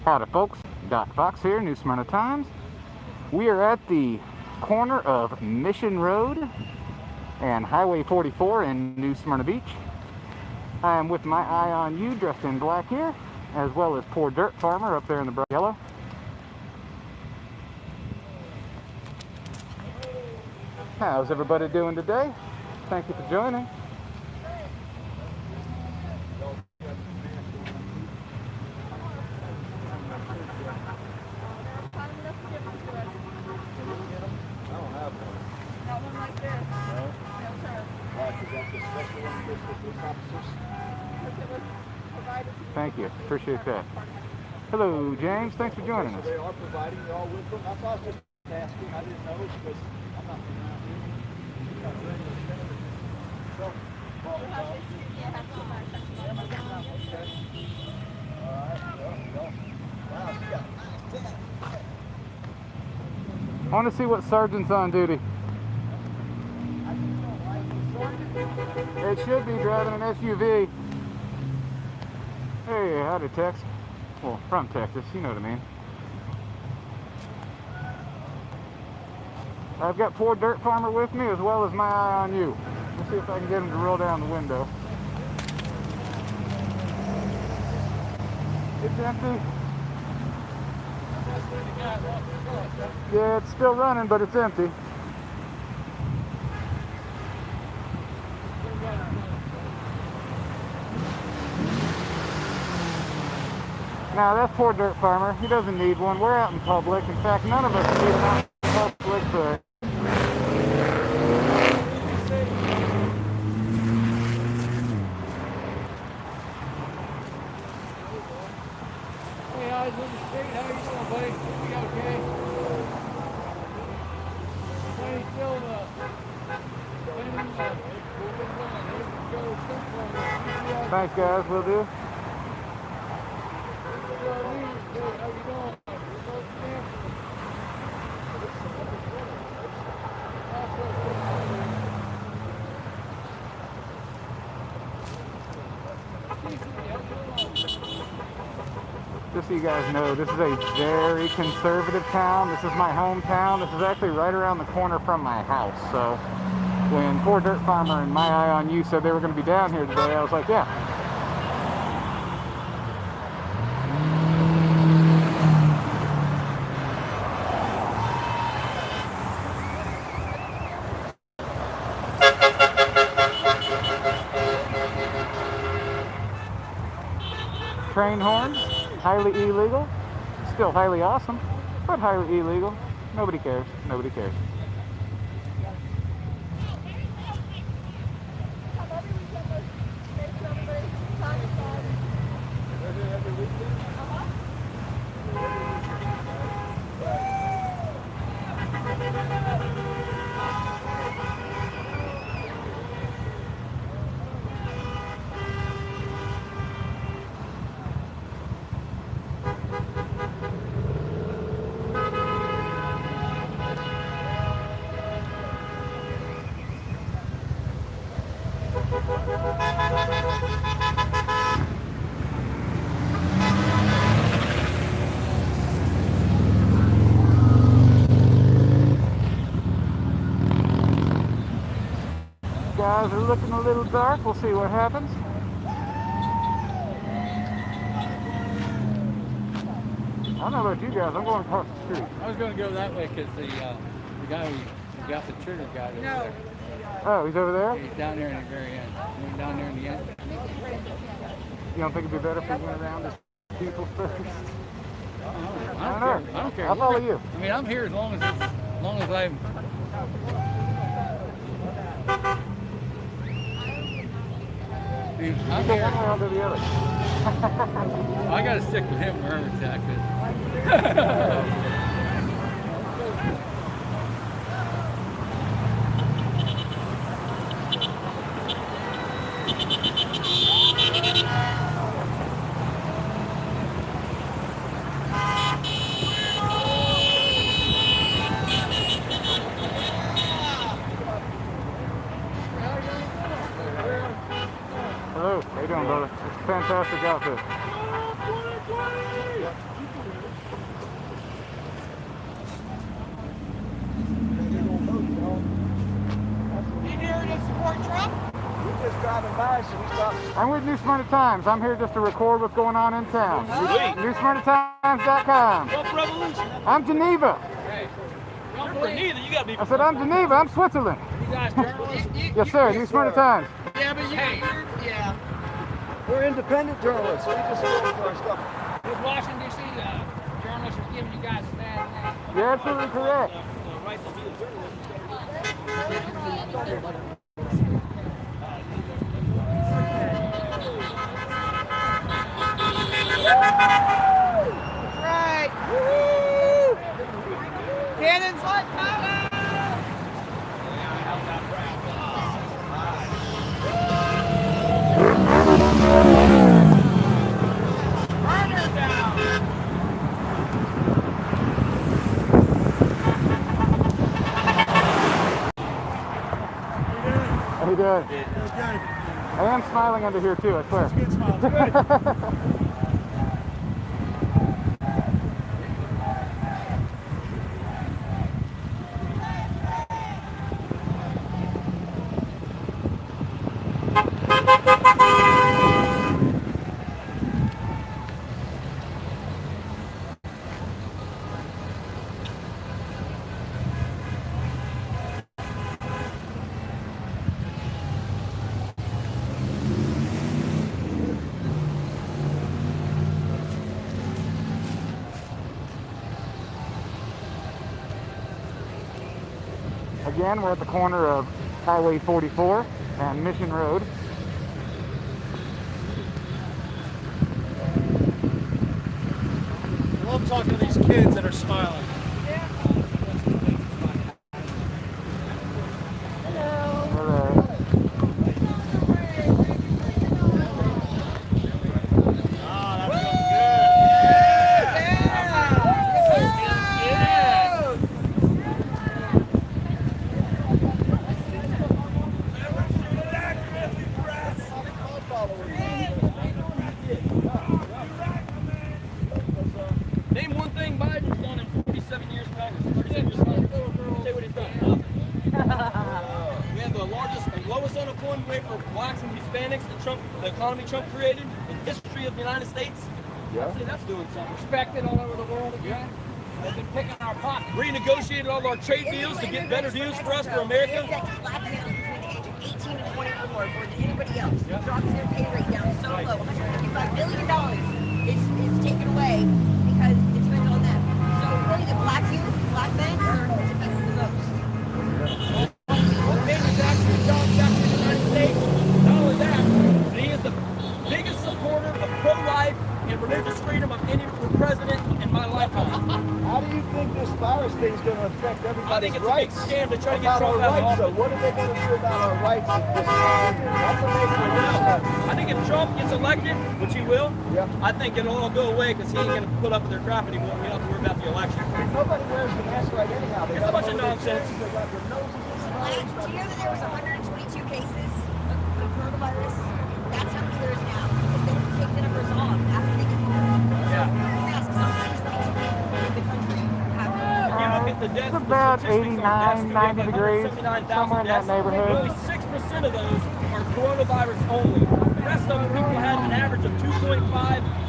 Howdy folks, Doc Fox here, New Smyrna Times. We are at the corner of Mission Road and Highway 44 in New Smyrna Beach. I am with my eye on you dressed in black here, as well as Poor Dirt Farmer up there in the bright yellow. How's everybody doing today? Thank you for joining. Thank you. Appreciate that. Hello, James. Thanks for joining us. They are providing you all with them. That's why I was just asking. I didn't know because I'm not I want to see what sergeant's on duty. It should be driving an SUV. Hey, howdy, Tex. Well, from Texas, you know what I mean. I've got Poor Dirt Farmer with me, as well as my eye on you. Let's see if I can get him to roll down the window. It's empty. Yeah, it's still running, but it's empty. Now, that's Poor Dirt Farmer. He doesn't need one. We're out in public. In fact, none of us need one out in public, but... Hey, eyes on the street. How you doing, buddy? You okay? Hey, still, Thanks, guys. Will do. Just so you guys know, this is a very conservative town. This is my hometown. This is actually right around the corner from my house. So when Poor Dirt Farmer and my eye on you said they were going to be down here today, I was like, yeah. Train horns, highly illegal, still highly awesome, but highly illegal. Nobody cares, nobody cares. Guys are looking a little dark. We'll see what happens. I don't know about you guys. I'm going across the street. I was going to go that way because the guy who got the trigger guy over there. Oh, he's over there? He's down there in the very end. He went down there in the end. You don't think it'd be better if we went around the people first? I don't care. I'll follow you. I mean, I'm here as long as I'm. Dude, I'm Go here. one way, I'll do the other. I got to stick with him or her exactly. Hello, how you doing, brother? It's a fantastic outfit. We're just driving by, so we stopped. I'm with New Smyrna Times. I'm here just to record what's going on in town. Sweet. NewSmyrnaTimes.com. What revolution? I'm Geneva. You're from neither. You gotta be. I said I'm Geneva. I'm Switzerland. You guys journalists? Yes, sir. New Smyrna Times. Yeah, but yeah. We're independent journalists. We just look for our stuff. Was Washington, D.C. Journalists are giving you guys a bad name? You're absolutely correct. The right to be a journalist. That's right. Woo! Cannon's hot power. Burner down. How you doing? I am smiling under here too, I swear. Again, we're at the corner of Highway 44 and Mission Road. I love talking to these kids that are smiling. Name one thing Biden's done in 47 years of Congress. 37 years of Congress. Say what he's done. We have the largest and lowest unemployment rate for blacks and Hispanics that the economy Trump created in the history of the United States. Yeah. I'd say that's doing something. Respected all over the world again. They've been picking our pockets. Renegotiated all our trade deals to get better deals for us for America. Black males between the age of 18 and 24 more than anybody else. It drops their pay rate down so low. $155 billion is taken away because it's spent on them. So really the black youth, black men are affected the most. Manufacturing jobs back in the United States. Not only that, but he is the biggest supporter of pro-life and religious freedom of any president in my lifetime. How do you think this virus thing is going to affect I everybody's think it's a big rights? scam to try to get About our Trump out of rights, though. office. What are they going to do about our rights if this continues? That's a major question. I think if Trump gets elected, which he will, Yeah. I think it'll all go away because he ain't going to put up with their crap anymore. We don't have to worry about the election. Nobody wears the mask right anyhow. They It's a got bunch of all their nonsense. chins, They got their noses Do exposed. you know that there was 122 cases of coronavirus? That's how many there is now. Because they take the numbers off after they get home. Yeah. Wearing masks, 122 people in the country have If you look at the deaths, It's about the statistics on 89, deaths, we have 90 degrees, 179,000 somewhere in that deaths. neighborhood. Only 6% of those are coronavirus only. The rest of them, people had an average of 2.5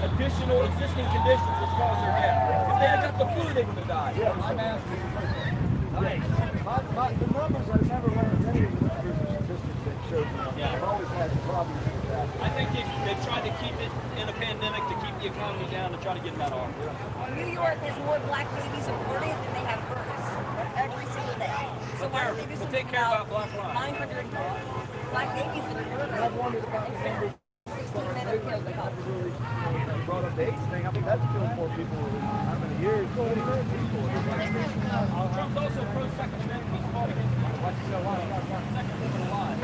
additional existing conditions which caused their death. If they had got the flu, they would have died. Nice. The numbers I've never learned any of the numbers or statistics that showed me. Yeah. I've always had problems with that. I think they've tried to keep it in a pandemic to keep the economy down to try to get them out of harm. New York has more black babies aborted than they have births every single day. So why don't they do something take care about black lives? 900 black babies that are murdered? I've wondered about the numbers. 16 men are killed because of it. Brought up the AIDS thing. I mean, that's killed more people in how many years? 20 million people. Trump's also pro-Second Amendment. He's fought against Second Amendment alive.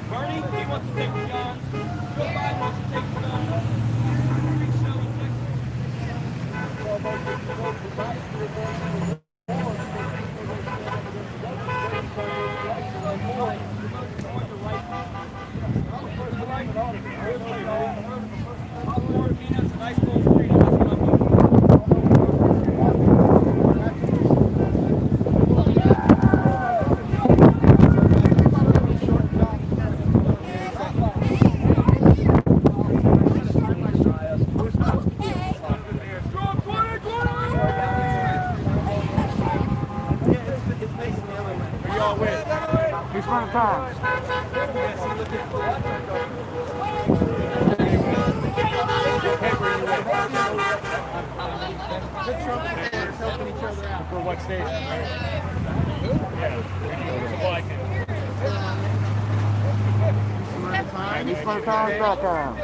Bernie, he wants to take the guns. Joe Biden wants to take the guns. Big show in Texas. Nice little freedom. That's what I'm doing. times. For what station? NewSmyrnaTimes.com.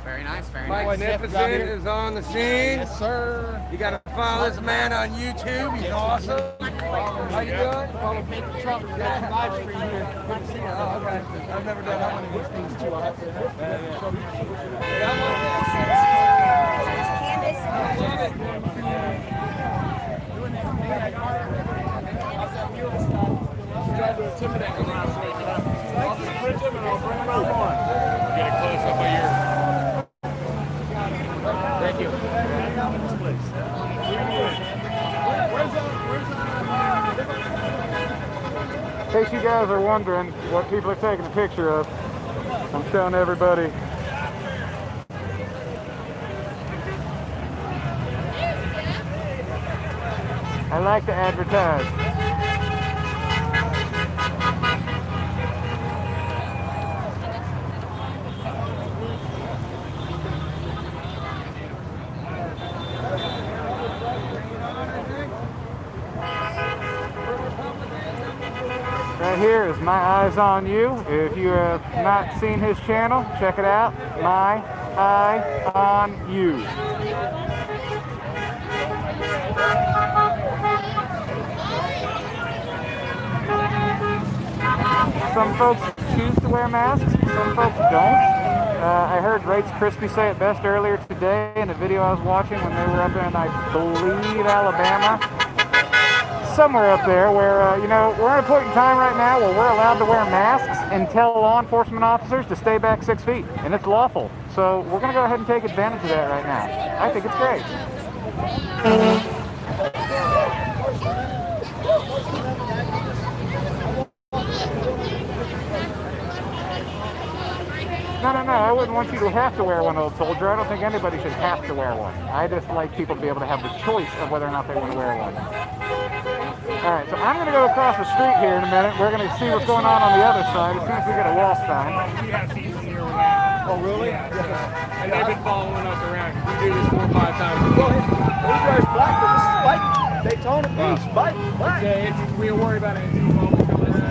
Very nice, very Mike nice. Magnificent is on the scene. Yes, sir. You got to follow this man on YouTube. He's awesome. How you doing? Follow Big Trump live stream here. Good to see you. Oh, okay. I've never done that one of these things too. I'll have to Get a close up of your. Thank you. In case you guys are wondering what people are taking a picture of, I'm showing everybody. I like to advertise. Right here is My Eyes on You. If you have not seen his channel, check it out. My Eye on You. Some folks choose to wear masks, some folks don't. I heard Rachel Crispy say it best earlier today in a video I was watching when they were up in, I believe, Alabama. Somewhere up there where, you know, we're at a point in time right now where we're allowed to wear masks and tell law enforcement officers to stay back 6 feet, and it's lawful. So we're going to go ahead and take advantage of that right now. I think it's great. No, I wouldn't want you to have to wear one, old soldier. I don't think anybody should have to wear one. I just like people to be able to have the choice of whether or not they want to wear one. All right, so I'm going to go across the street here in a minute. We're going to see what's going on the other side as soon as we get a wall sign. We have season here with that. Oh, really? Yeah. And they've been following us around. We do this 4 or 5 times a Well, week. you guys black, but this is white. Daytona Beach, black. Yeah, we don't worry about it. It's always been listening.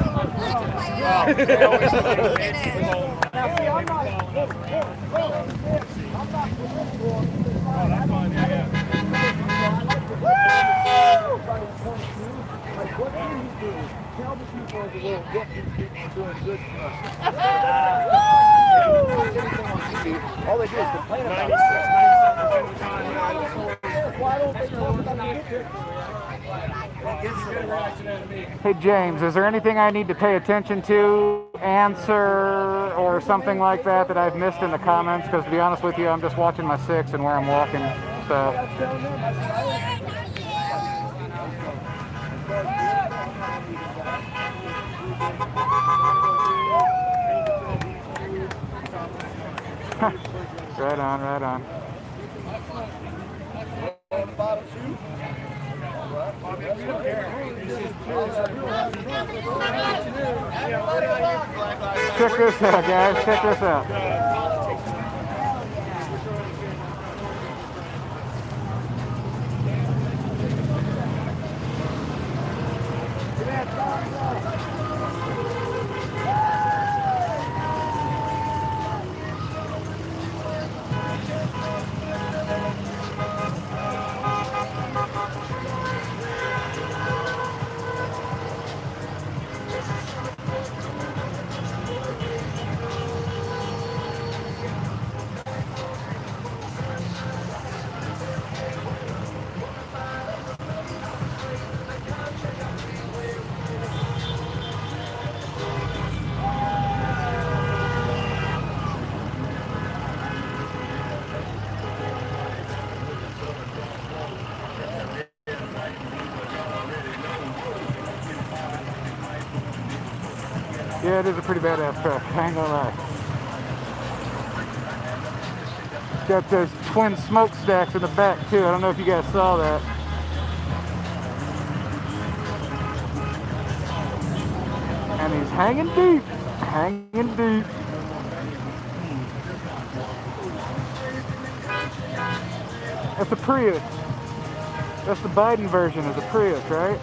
They always say it's Now, see, I'm not. I'm not for Oh, that's fine. Yeah. Like, what can you do? Tell the people of the world what these people are doing good for us. All they do is complain about it. 96% of the time. Why don't they talk about it? Hey, James, is there anything I need to pay attention to, answer, or something like that that I've missed in the comments? Because to be honest with you, I'm just watching my 6 and where I'm walking. So. Right on, right on. Check this out, guys. Check this out. Yeah, it is a pretty badass truck, I ain't gonna lie. Got those twin smokestacks in the back too. I don't know if you guys saw that. hanging deep. Hanging deep. That's a Prius. That's the Biden version of the Prius, right?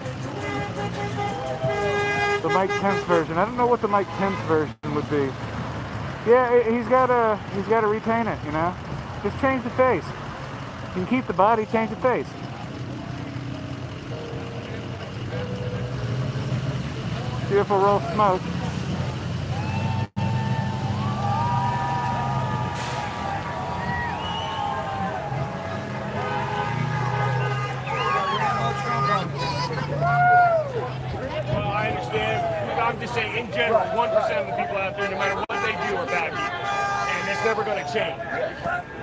The Mike Pence version. I don't know what the Mike Pence version would be. Yeah, he's got to retain it, you know. Just change the face. You can keep the body, change the face. Beautiful roll of smoke. Well, I understand. I'm just saying, in general, 1% of the people out there, no matter what they do, are bad people. And it's never going to change.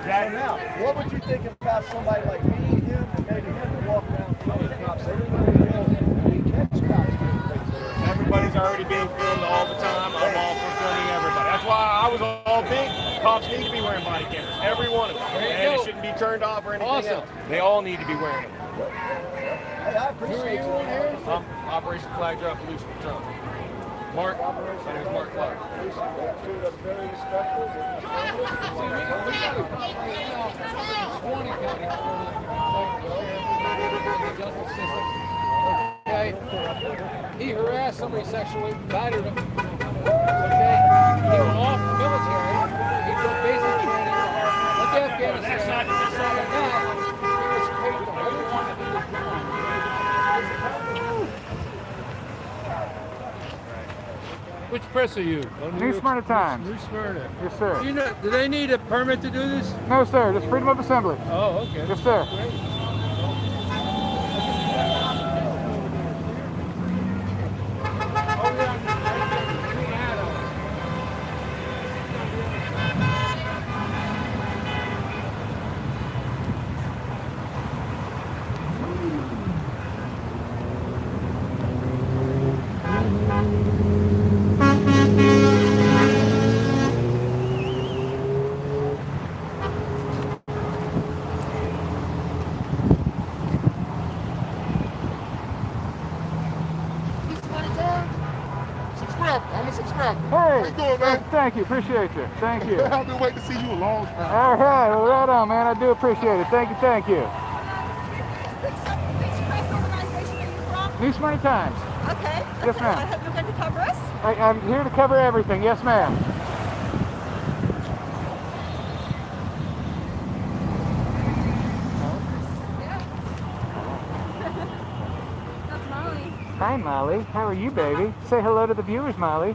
Okay, now, what would you think about somebody like me, him, and maybe him to walk around filming cops? Everybody we catch cops doing things there. Everybody's already being filmed all the time. I'm all for filming everybody. That's why I was all big. Cops need to be wearing body cameras. Every one of them. And it shouldn't be turned off or anything else. They all need to be wearing them. Hey, I appreciate you. I'm Operation Flag Drop Pollution Patrol. Mark. My name is Mark Clark. Treated us very respectful. Okay, he harassed somebody sexually, battered him. Okay, he went off the military. He took basic training, went to Afghanistan. And now he was paid the whole time. Which press are you? New Smyrna Times. New Smyrna. Yes, sir. You know, do they need a permit to do this? No, sir. Just freedom of assembly. Oh, okay. Yes, sir. Hey, thank you, appreciate you, thank you. I've been waiting to see you a long time. All right, well, right on, man. I do appreciate it. Thank you, thank you. Which press organization are you from? New Smyrna Times. Okay. Yes, ma'am. I hope you're going to cover us. I'm here to cover everything. Yes, ma'am. That's Molly. Hi, Molly. How are you, baby? Say hello to the viewers, Molly.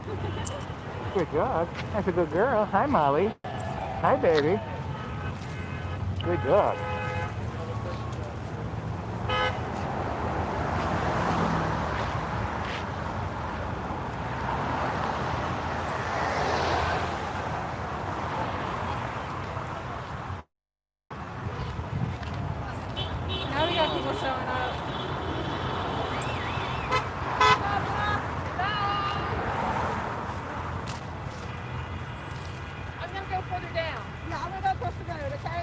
Good dog. That's a good girl. Hi, Molly. Hi, baby. Good dog. Now we got people showing up. I'm going to go further down. Yeah, I'm going to go across the road, okay?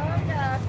Oh, yeah.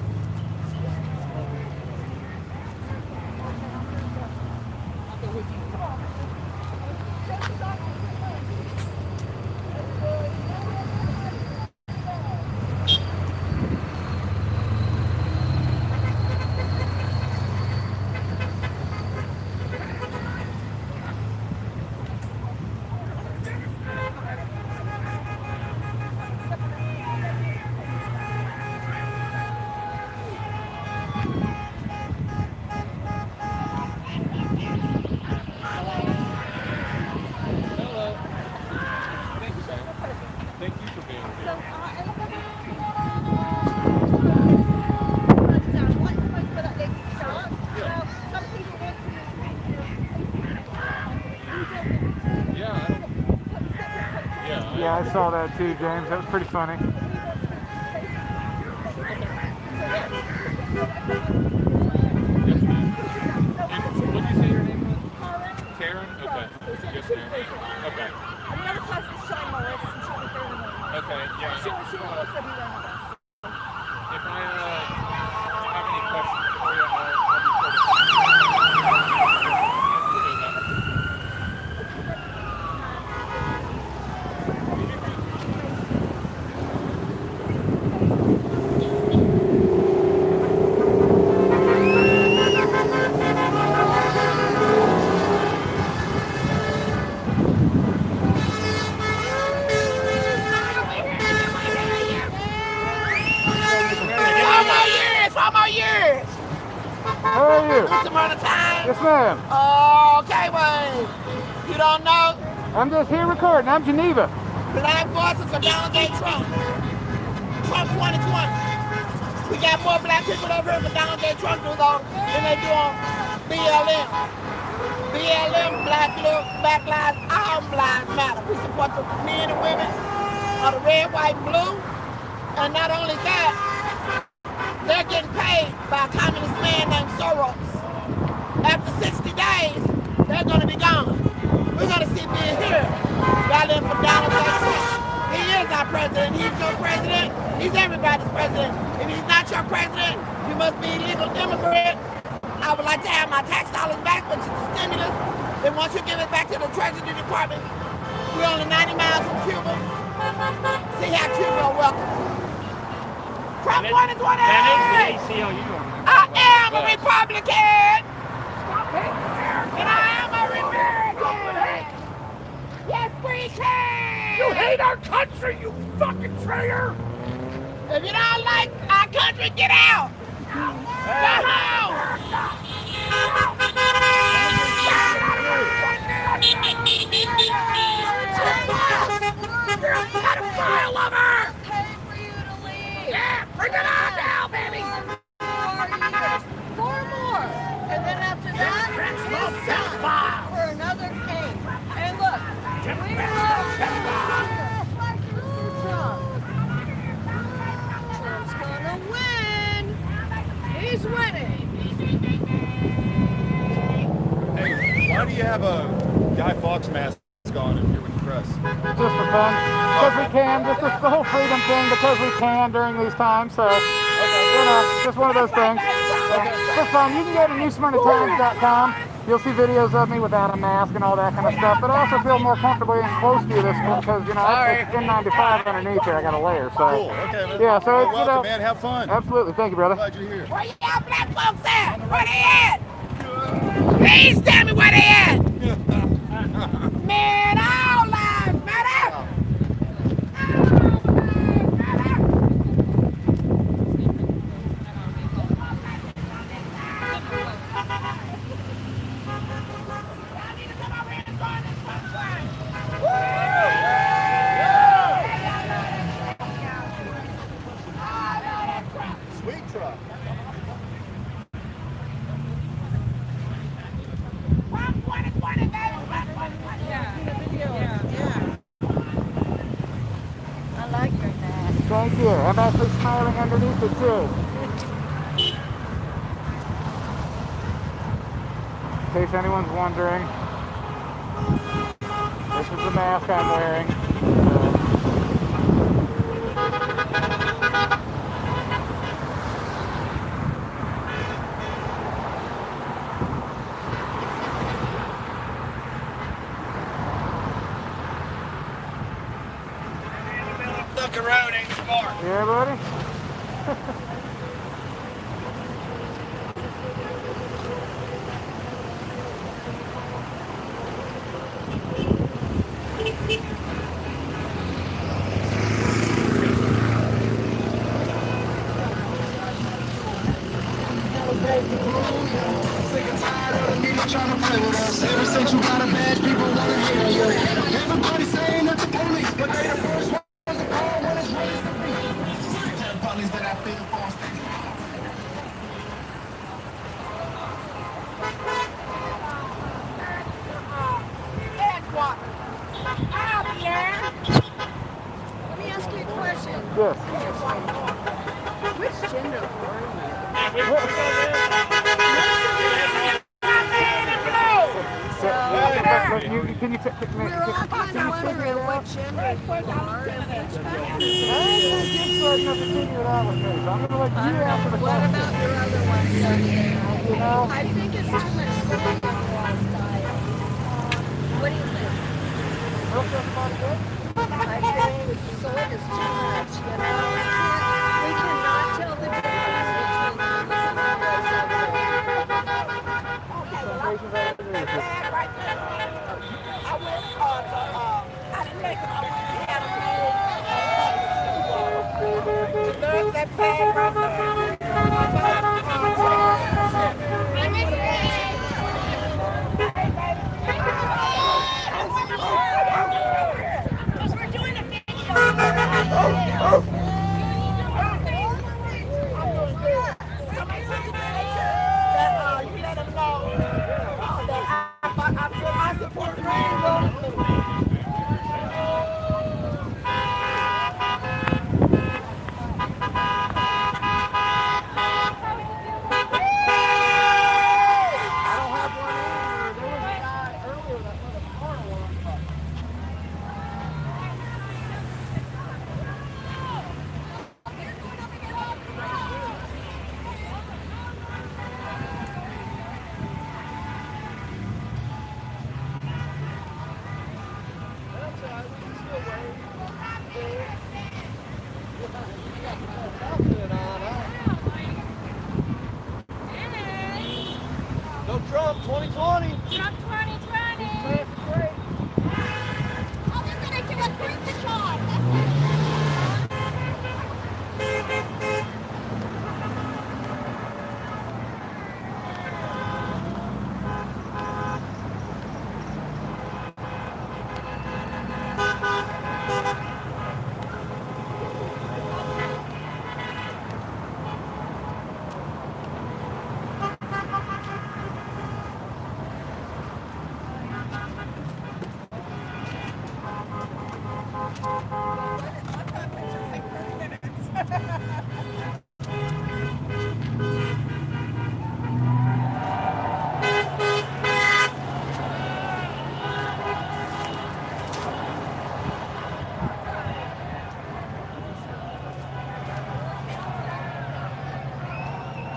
Thank you for being here. So, Yeah, I saw that too, James. That was pretty funny. What did you say your name was? Karen? Okay. Yes, ma'am. Okay. 4 more years. How are you? New Smyrna Times. Yes, ma'am. Okay, Wayne. You don't know? I'm just here recording. I'm Geneva. Black voices for Donald J. Trump. Trump 2020. We got more black people over here for Donald J. Trump than they do on BLM. BLM, Black Lives, All Lives Matter. We support the men and women of the red, white, and blue. And not only that, they're getting paid by a communist man named Soros. After 60 days, they're going to be gone. We're going to see being here, rallying for Donald J. Trump. He is our president. He's your president. He's everybody's president. If he's not your president, you must be a legal immigrant. I would like to have my tax dollars back, which is the stimulus. Then once you give it back to the Treasury Department, we're only 90 miles from Cuba. See how Cuba will welcome. Trump 2020! I am a Republican! And I am a American! Yes, we can! You hate our country, you fucking traitor! If you don't like our country, get out! Go home! You're a pedophile lover! Pay for you to leave. Yeah, bring it on now, baby! 4 more. And then after that, it's time for another game. And look, we love Trump. Trump's gonna win. He's winning. Hey, why do you have a Guy Fawkes mask on if you're with the press? Just for fun. Because we can. Just the whole freedom thing, because we can during these times. So, you know, just one of those things. Just fun. You can go to newsmyrnatimes.com. You'll see videos of me without a mask and all that kind of stuff. But I also feel more comfortably and close to you this one because, you know, it's N95 underneath here. I got a layer. So, Cool. Okay, man. yeah, so it's, welcome, you know, man. Have fun. Absolutely. Thank you, brother. Glad you're here. Where y'all black folks at? Where they at? Please tell me where they at. Man, all lives matter. Sweet truck. I like your mask. Thank you. I'm actually smiling underneath it, too. In case anyone's wondering, this is the mask I'm wearing. Look around, ain't smart. Yeah, buddy? Trying to play with us. Ever since you got a badge, people want to hear you. Everybody saying that the police, but they the first ones to call when it's ready to be. Tell police that I feel for. Edgewater. Out here. Let me ask you a question. Yes. Which gender are you? Can you take me? We're all kind of wondering what gender you are and which I'm gonna let you answer the What question. about your other ones? You know? I think it's too much soy in your lifestyle. What do you think? I think soy is too much, you know? We cannot tell the difference between these and all those other. I went I didn't make it. I went to Animal. That bag right there.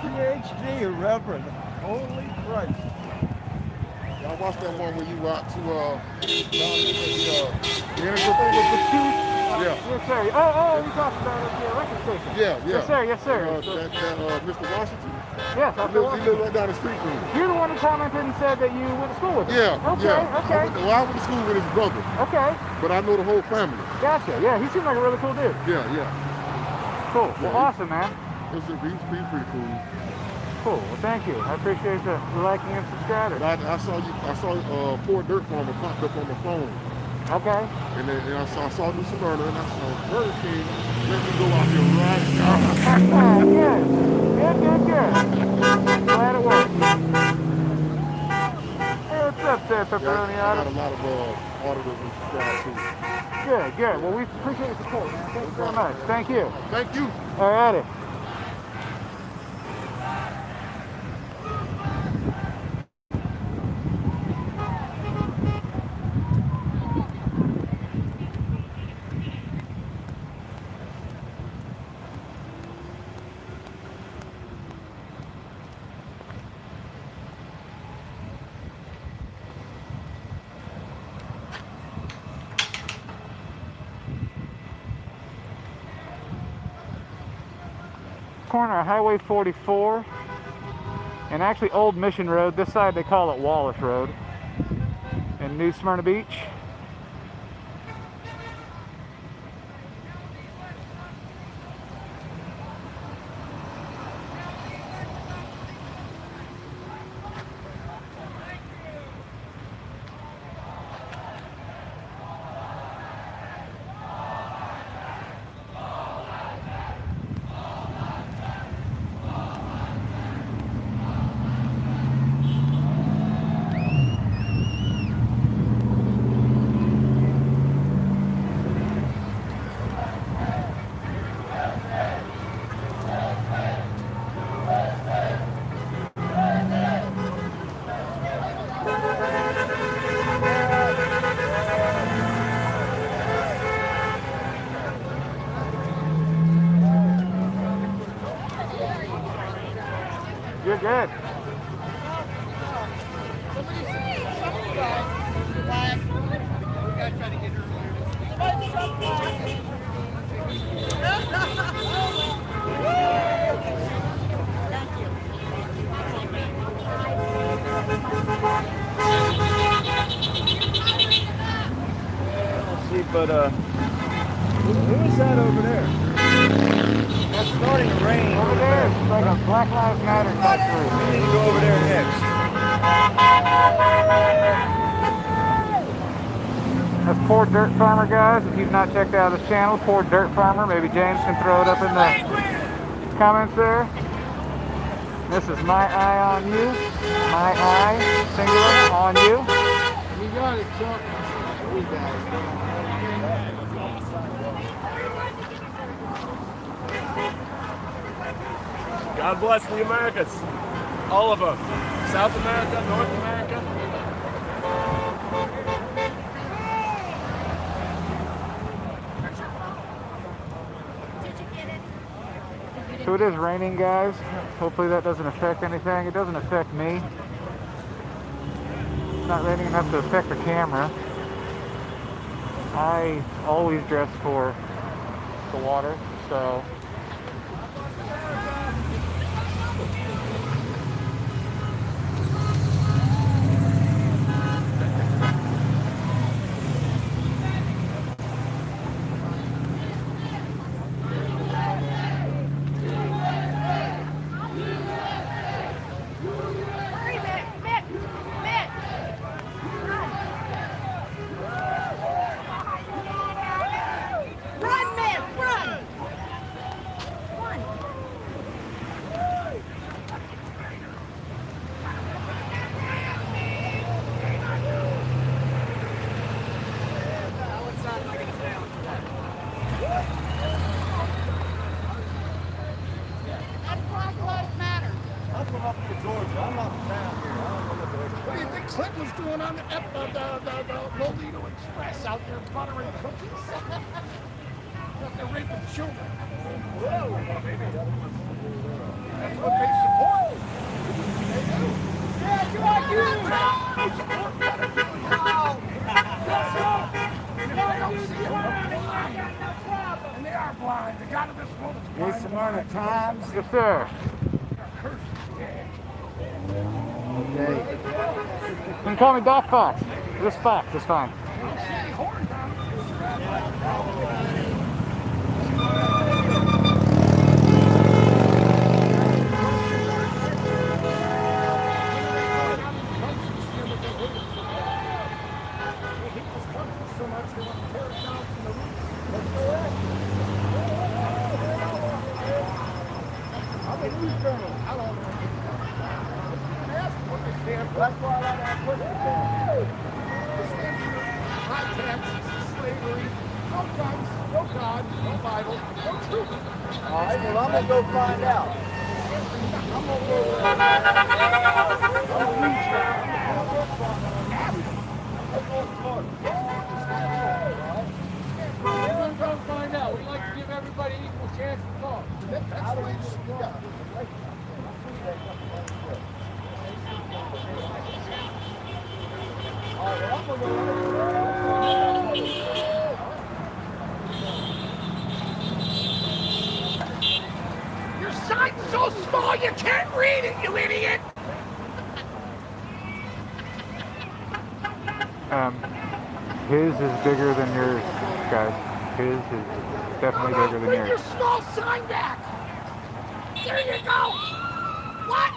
PhD, Reverend. Holy Christ. Y'all watched that one where you were out to the energy With thing? the chief? Yeah. Yes, sir. Oh, you talked about it at the record station. Yeah. Yes, sir. Yes, sir. Mr. Washington? Yes, He lives right down the street from me. You're the one who commented and said that you went to school with him. Yeah. Okay, yeah. okay. I went to school with his brother. Okay. But I know the whole family. Gotcha. Yeah, he seemed like a really cool dude. Yeah. Cool. Well, awesome, man. He's pretty cool. Cool. Well, thank you. I appreciate the liking and subscribing. I saw Poor Dirt Farmer popped up on the phone. Okay. And then I saw New Smyrna and I saw Burger King. Let me go out here right now. Good. Glad it worked. Hey, what's up there, Pepperoni? I got a lot of auditors and subscribers too. Good. Well, we appreciate your support, man. Thank you very much. Thank you. Thank you. All righty. Corner of Highway 44 and actually Old Mission Road. This side they call it Wallace Road in New Smyrna Beach. You're good. But who is that over there? That's starting to rain. Over there, it's like a Black Lives Matter type group. We need to go over there next. That's Poor Dirt Farmer, guys. If you've not checked out his channel, Poor Dirt Farmer, maybe James can throw it up in the comments there. This is my eye on you. My eye, singular, on you. You got it, Chuck. We got it. God bless the Americas. All of them. South America, North America. So it is raining, guys. Hopefully that doesn't affect anything. It doesn't affect me. It's not raining enough to affect the camera. I always dress for the water, so What do you think Clinton was doing on the Molino Express out there buttering cookies? Out there raping children. Whoa. That's what they support. times. Yes, sir. Okay. You can call me Doc Fox. Just Fox is fine. That's why I like that question. High tax, slavery, no guns, no God, no Bible, no truth. All right, well, I'm going to go find out. I'm going to go reach out. We're going to find out. We like to give everybody equal chance to talk. That's the way it should be done. Your sign's so small you can't read it, you idiot! His is bigger than yours, guys. His is definitely bigger than Bring your yours. small sign back! There you go! What?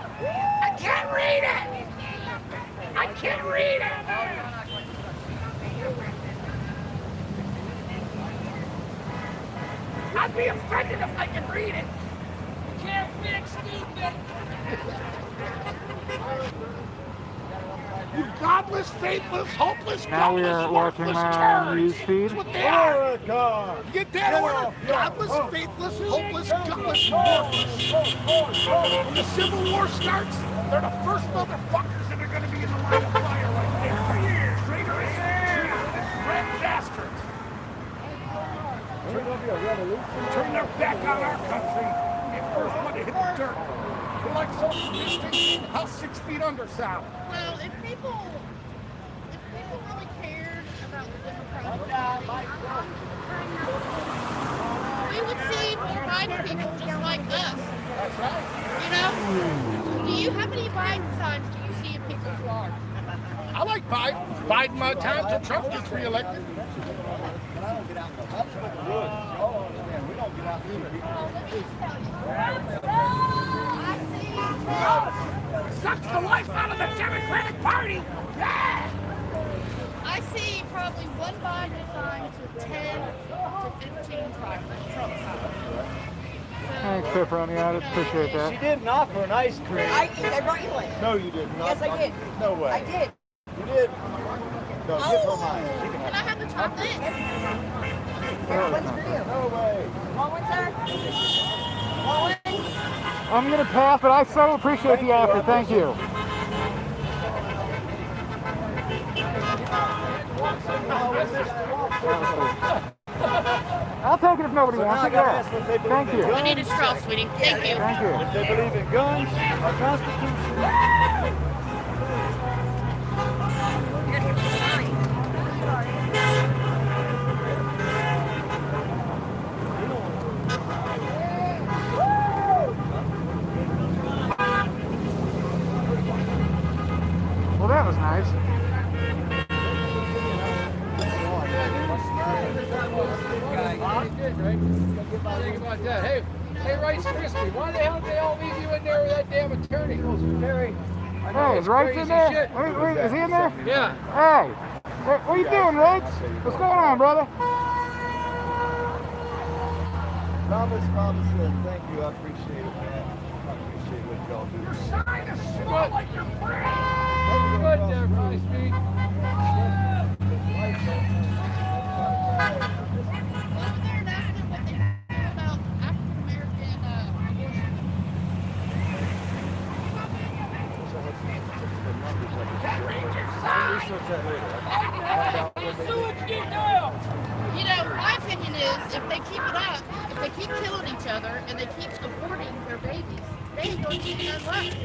I can't read it! I can't read it! I'd be offended if I could read it! Can't fix stupid. You godless, faithless, hopeless, Now we gutless, are watching worthless my terrorists. news feed. That's what they are! God. You get that order? Godless, faithless, hopeless, gutless, worthless. When the Civil War starts, they're the first motherfuckers that are going to be in the line of fire right there. Traitorous, treasonous, red bastards. Turn their back on our country. The first one to hit the dirt. We're like social distancing. How's 6 feet under sound? Well, if people really cared about the Democrats, we would see more Biden people just like us. That's right. You know? How many Biden signs do you see in people's yards? I like Biden. Biden my time till Trump gets reelected. Sucks the life out of the Democratic Party. Yeah. I see probably one Biden sign to 10 to 15 Trump signs. Thanks, Pepperoni. I appreciate She that. didn't offer an ice cream. I brought you one. No, you did not. Yes, I did. No way. I did. You did? No, give her mine. She can Can I have the chocolate? One's for you. No way. Want one, sir? Want one? I'm going to pass, but I so appreciate the offer. Thank you. I'll take it if nobody wants it. Yeah. Thank you. I need a straw, sweetie. Thank you. Thank you. If they believe in guns, our Constitution. Well, that was nice. Think about that. Hey, Rice Krispie, why the hell did they all leave you in there with that damn attorney? Hey, is Wrights in there? Wait, is he in there? Yeah. Hey, what are you doing, Wrights? What's going on, brother? Thomas said, thank you. I appreciate it, man. I appreciate what y'all do. Your sign is small like your brain. Good there, Rice Krispie. You know, my opinion is if they keep it up, if they keep killing each other and they keep aborting their babies, they ain't going to even have life.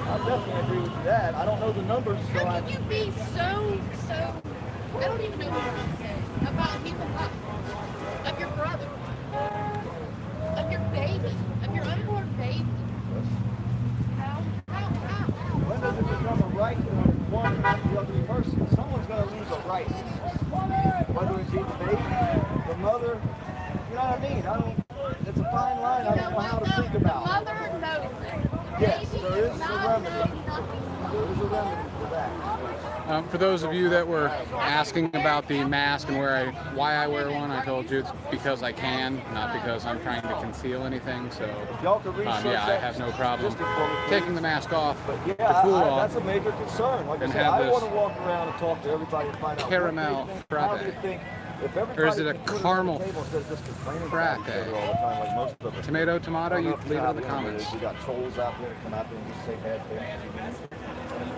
I definitely agree with that. I don't know the numbers, so How can you be so I don't even know what you're gonna say about people of your brother, of your baby, of your unborn baby. How? When does it become a right to one not the other person? Someone's going to lose a right. Whether it be the baby, the mother, you know what I mean? It's a fine line. I don't know how to think about. The mother knows it. Yes, there is a remedy. There is a remedy for that. For those of you that were asking about the mask and why I wear one, I told you it's because I can, not because I'm trying to conceal anything. So, yeah, I have no problem taking the mask off, But the cool off. that's a major concern. Like I said, I want to walk around and talk to everybody and find out caramel how they frappe. think. If everybody Or is it a could put caramel it on the table instead of just complaining frappe? about each other all the time, like most of us. Tomato, tomato, you leave it in the You comments. You got trolls out there that come out there and just say bad things.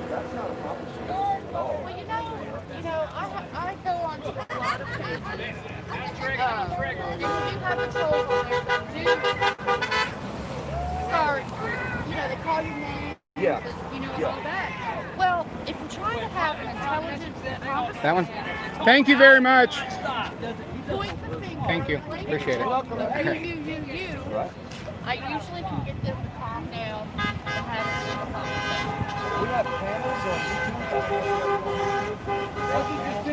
That's not accomplishing anything at all. Well, you know, I go on to a lot of pages. And you have a troll on there that do start, they call your name. Yeah. All that. Well, if you're trying to have an intelligent conversation. That one? Thank you very much. Point the finger. Thank you. Appreciate it. You. I usually can get them to calm down and have a simple conversation. We have panels on YouTube.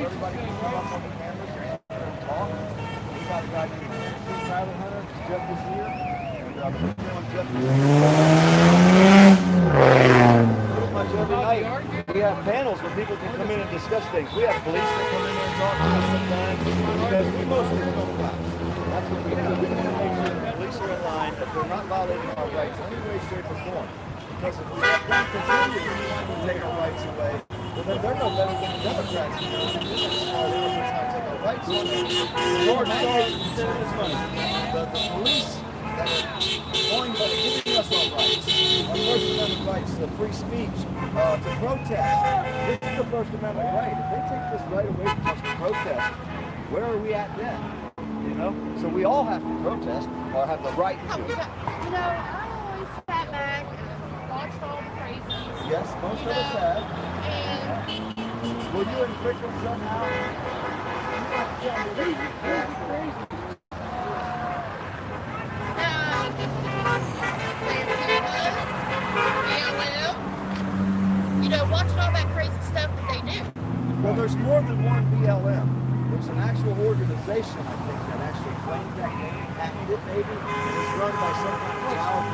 Everybody can come up on the cameras and talk. We got a guy named Tyler Hunter, Jeff this year, and Jeff pretty much every night. We have panels where people can come in and discuss things. We have police that come in there and talk to us sometimes because we mostly know cops. That's what we do. We want to make sure that the police are in line, that they're not violating our rights in any way, shape, or form. Because if we let them continue to take our rights away, well, then they're no better than the Democrats. They're trying to take our rights away. George Soros spending his money. The police that are going by giving us our rights, our First Amendment rights, the free speech, to protest. This is the First Amendment right. If they take this right away from us to protest, where are we at then? So we all have to protest or have the right to. I always sat back and watched all the crazies. Yes, most of us have. And were you in Quickland somehow? You have to tell me that you're crazy. Watching all that crazy stuff that they do. Well, there's more than one BLM. There's an actual organization, I think, that actually claimed that name, patented it maybe, and it's run by some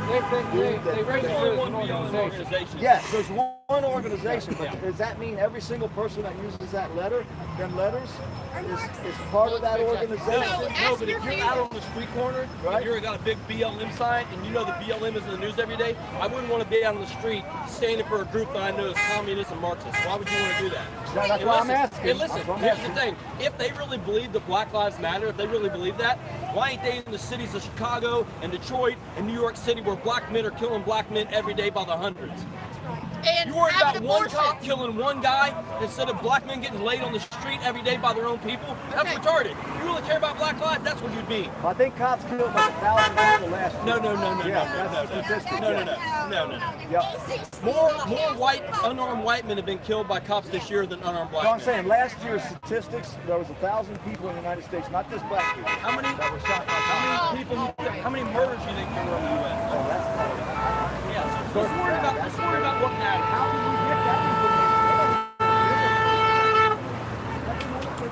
They registered as an organization. Yes, there's one organization, but does that mean every single person that uses that letters is part of that organization? No, but if you're out on the street corner, and you've got a big BLM sign, and you know the BLM is in the news every day, I wouldn't want to be out on the street standing for a group that I know is communist and Marxist. Why would you want to do that? That's why I'm asking. And listen, here's the thing. If they really believe that Black Lives Matter, if they really believe that, why ain't they in the cities of Chicago and Detroit and New York City where black men are killing black men every day by the hundreds? And you worry about one cop killing one guy instead of black men getting laid on the street every day by their own people? That's retarded. If you really care about black lives, that's what you'd be. I think cops killed like 1,000 people last year. No. More white, unarmed white men have been killed by cops this year than unarmed black men. I'm saying last year's statistics, there was 1,000 people in the United States, not just black people. How many that were shot by cops? How many murders do you think there were in the U.S.? Oh, that's so let's worry about what matters. How did we get that information?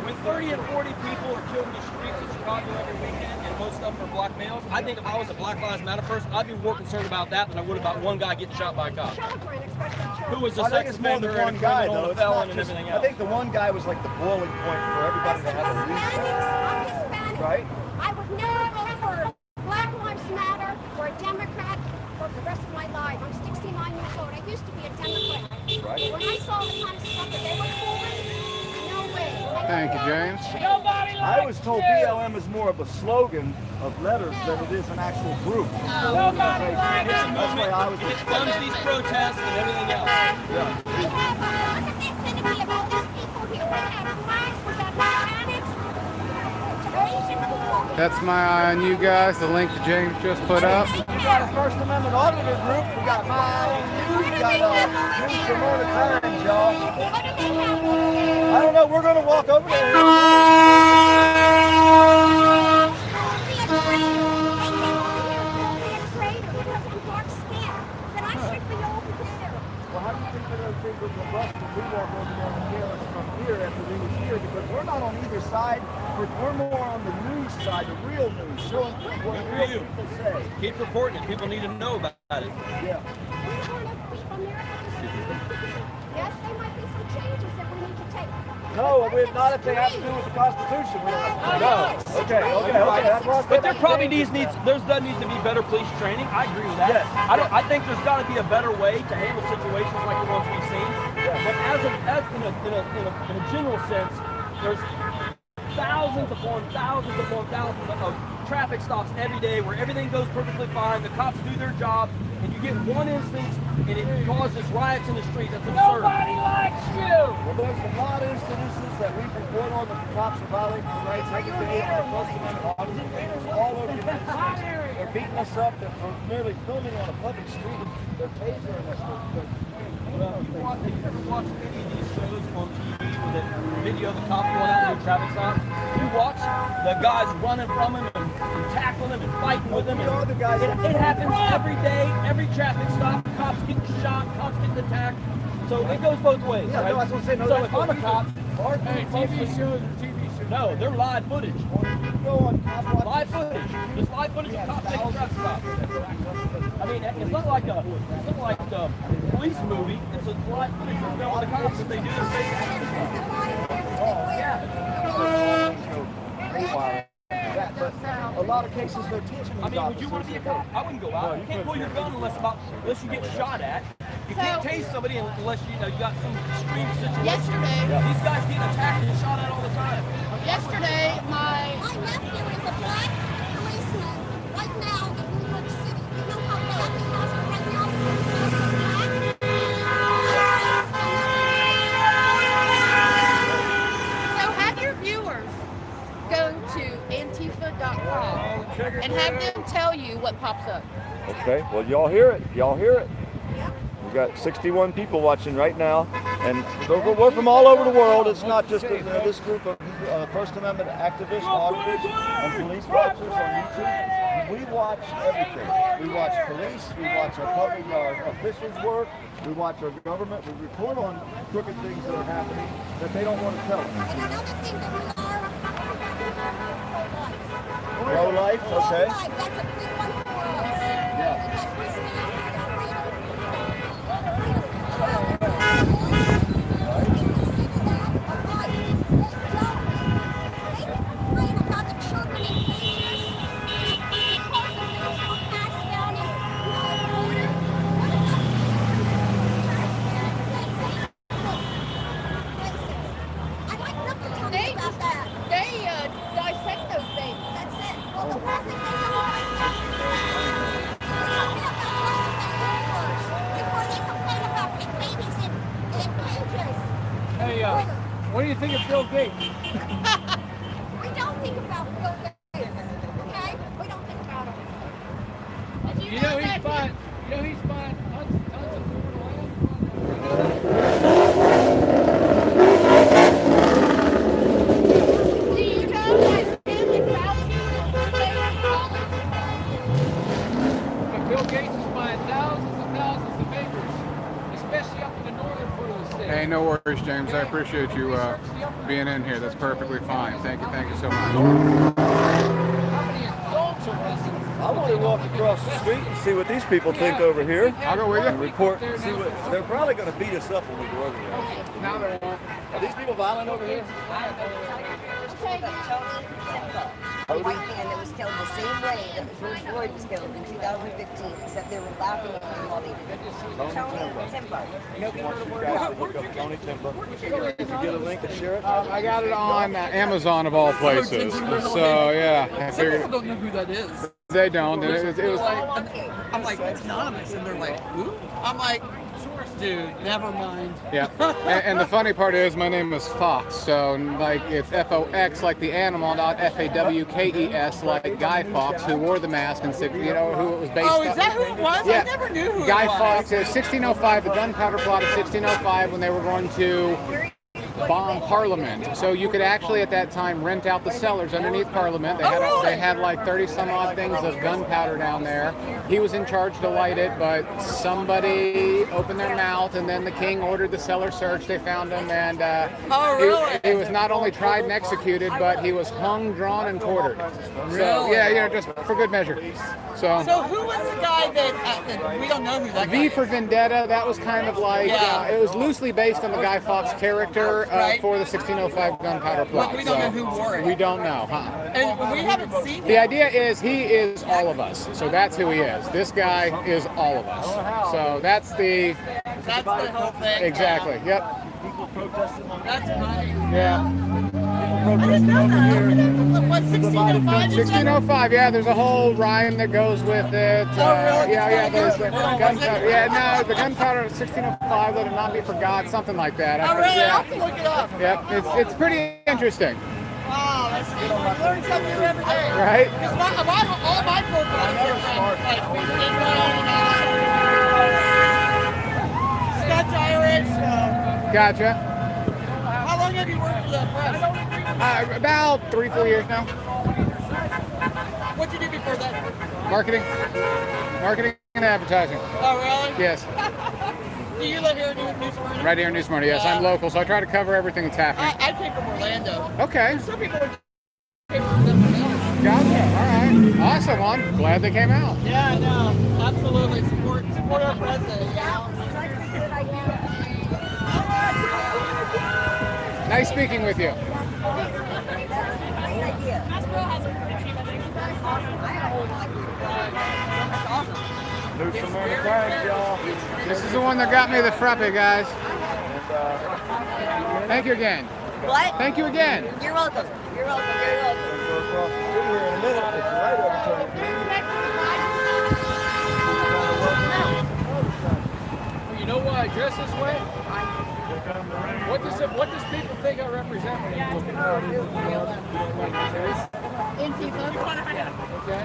When 30 and 40 people are killed in the streets of Chicago every weekend, and most of them are black males, I think if I was a Black Lives Matter person, I'd be more concerned about that than I would about one guy getting shot by a cop. Who was a sex offender and a criminal and a felon and everything else. I think the one guy was like the boiling point for everybody to have a reason. Right? I would never vote for Black Lives Matter or a Democrat for the rest of my life. I'm 69 years old. I used to be a Democrat. Right. When I saw the kind of stuff that they were pulling, no way. Thank you, James. I was told BLM is more of a slogan of letters than it is an actual group. Nobody likes it. That's why I was. It funds these protests and everything else. Yeah. They have look at the infinity of all these people here. We have flags, we got Hispanics, Asian people. That's my eye on you guys. The link that James just put up. We got a First Amendment auditor group. We got my own news. We got news from all the times, y'all. I don't know. We're going to walk over there. Call me a traitor. They came over here and called me a traitor because I'm dark skinned. That I should be over there. Well, how do you think that those things will go bust if we walk over there and hear us from here after we was here? Because we're not on either side. We're more on the news side, the real news, showing what real people say. Keep reporting it. People need to know about it. Yeah. Yes, there might be some changes that we need to take. No, not if they have to do with the Constitution. We don't have to. No. Okay. That's what But there probably needs to be better police training. I agree with that. Yes. I think there's got to be a better way to handle situations like the ones we've seen. Yeah. But in a general sense, there's thousands upon thousands of traffic stops every day where everything goes perfectly fine. The cops do their job, and you get one instance, and it causes riots in the street. That's absurd. Nobody likes you. Well, there's a lot of instances that we report on that the cops are violating the rights every day. Our First Amendment officers all over the United States. They're beating us up for merely filming on a public street. They're tasering us. You ever watch any of these shows on TV with a video of the cops going out and doing traffic stops? You watch the guys running from him and tackling him and fighting with him. It happens every day, every traffic stop. Cops getting shot, cops getting attacked. So it goes both ways. Yeah, right? no, that's what I'm saying. No, so that's if I'm a cop, Hey, TV shows are TV shows. no, they're live footage. Go on, cop watch. Live footage. Just live footage of cops taking traffic stops. I mean, it's not like a police movie. It's a live footage of the cops that they do their thing. But a lot of cases they're teaching these I mean, would you want to be a cop? I wouldn't go out. You can't pull your gun unless you get shot at. You can't tase somebody unless you got some extreme situation. Yesterday, These guys get attacked and shot at all the time. yesterday, My nephew is a black policeman right now in New York City. You know how bad he has it right now because he's also black? So have your viewers go to Antifa.com and have them tell you what pops up. Okay, well, y'all hear it. We've got 61 people watching right now, and we're from all over the world. It's not just this group of First Amendment activists, auditors, and police watchers on YouTube. We watch everything. We watch police, we watch our officials work, we watch our government, we report on crooked things that are happening that they don't want to tell us. And another thing that we are Pro-life, okay. Pro-life, that's a big one for us. Because we stand for They dissect those things. That's it. Well, the president before they complain about big babies in cages. Hey, what do you think of Bill Gates? We don't think about Bill Gates, okay? We don't think about him. You know he's buying tons of food oil. Do you know that him and Fauci were playing in college? But Bill Gates is buying thousands and thousands of acres, especially up in the northern part of the state. Hey, no worries, James. I appreciate you being in here. That's perfectly fine. Thank you so much. How many adults are missing? I want to walk across the street and see what these people think over here. I'll go with you. And report, see what, they're probably going to beat us up when we go over there. Now they won't. Are these people violent over here? A white man that was killed the same way that George Floyd was killed in 2015, except they were laughing at him while they did it. Tony Timbo. Nobody heard a word about it. Look up Tony Timbo. If you get a link and share it. I got it on Amazon of all places. So yeah, I Some figured people don't know who that is. they don't. And it was I'm like, it's anonymous, and they're like, who? I'm like, dude, never mind. yeah. And the funny part is my name is Fox, so like it's Fox like the animal, not FAWKES like Guy Fawkes who wore the mask and who it was based on. Oh, is that who it was? Yeah. I never knew who Guy it was. Fawkes, 1605, the gunpowder plot of 1605 when they were going to bomb Parliament. So you could actually at that time rent out the cellars underneath Parliament. They had like 30 some odd things of gunpowder down there. He was in charge to light it, but somebody opened their mouth, and then the king ordered the cellar search. They found him, and he was not only tried and executed, but he was hung, drawn, and quartered. So yeah, just for good measure. So who was the guy that we don't know who that guy V for Vendetta? That was kind of like it was loosely based on the Guy Fawkes character for the 1605 gunpowder plot. But we don't know who wore it. We don't know, And we haven't seen him. The idea is he is all of us. So that's who he is. This guy is all of us. So that's the whole thing. Exactly. Yep. People protesting on That's funny. Yeah. I didn't know that. What, 1605? 1605, yeah, there's a whole rhyme that goes with it. There's the gunpowder. Yeah, no, the gunpowder of 1605, let it not be forgot, something like that. Oh, really? I'll have to look it up. Yep, it's pretty interesting. Wow, that's cool. I learn something new every day. Right? Because all my programs are Scotch Irish. Gotcha. How long have you worked for the press? About 3-4 years now. What'd you do before that? Marketing and advertising. Oh, really? Yes. Do you live here in New Smyrna? Right here in New Smyrna, yes. I'm local, so I try to cover everything that's happening. I came from Orlando. Okay. Some people came from something else. Gotcha. All right. Awesome one. Glad they came out. Yeah, I know. Absolutely. Support our president. Yeah, such a good idea. Nice speaking with you. That's a great idea. That's awesome. I have a whole lot of That's awesome. New Smyrna Times, y'all. This is the one that got me the frappe, guys. Thank you again. What? Thank you again. You're welcome. You're welcome. You're welcome. Go across the street here in a minute. It's right over You know why I dress this way? What does people think I represent when you look at Okay.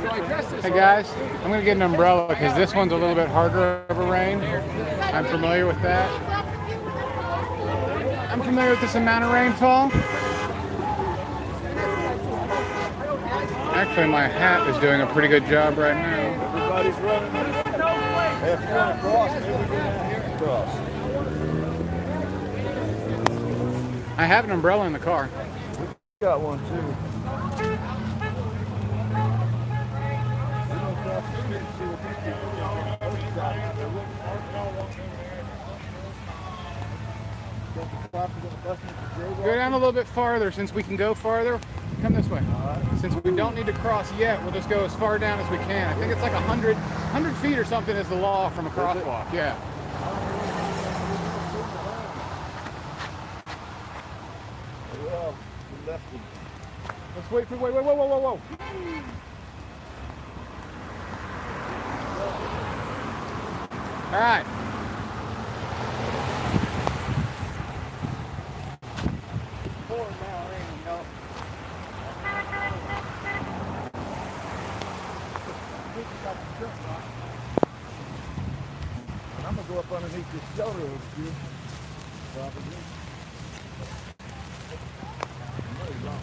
So I dress this Hey way. guys, I'm gonna get an umbrella because this one's a little bit harder of a rain. I'm familiar with that. I'm familiar with this amount of rainfall. Actually, my hat is doing a pretty good job right now. Everybody's running. Hey, if you want to cross, maybe we go down here and cross. I have an umbrella in the car. Got one too. Go down a little bit farther. Since we can go farther, come this way. Since we don't need to cross yet, we'll just go as far down as we can. I think it's like 100 feet or something is the law from a crosswalk. Yeah. Let's wait for whoa. All right. I'm gonna go up underneath this shelter over here. Probably.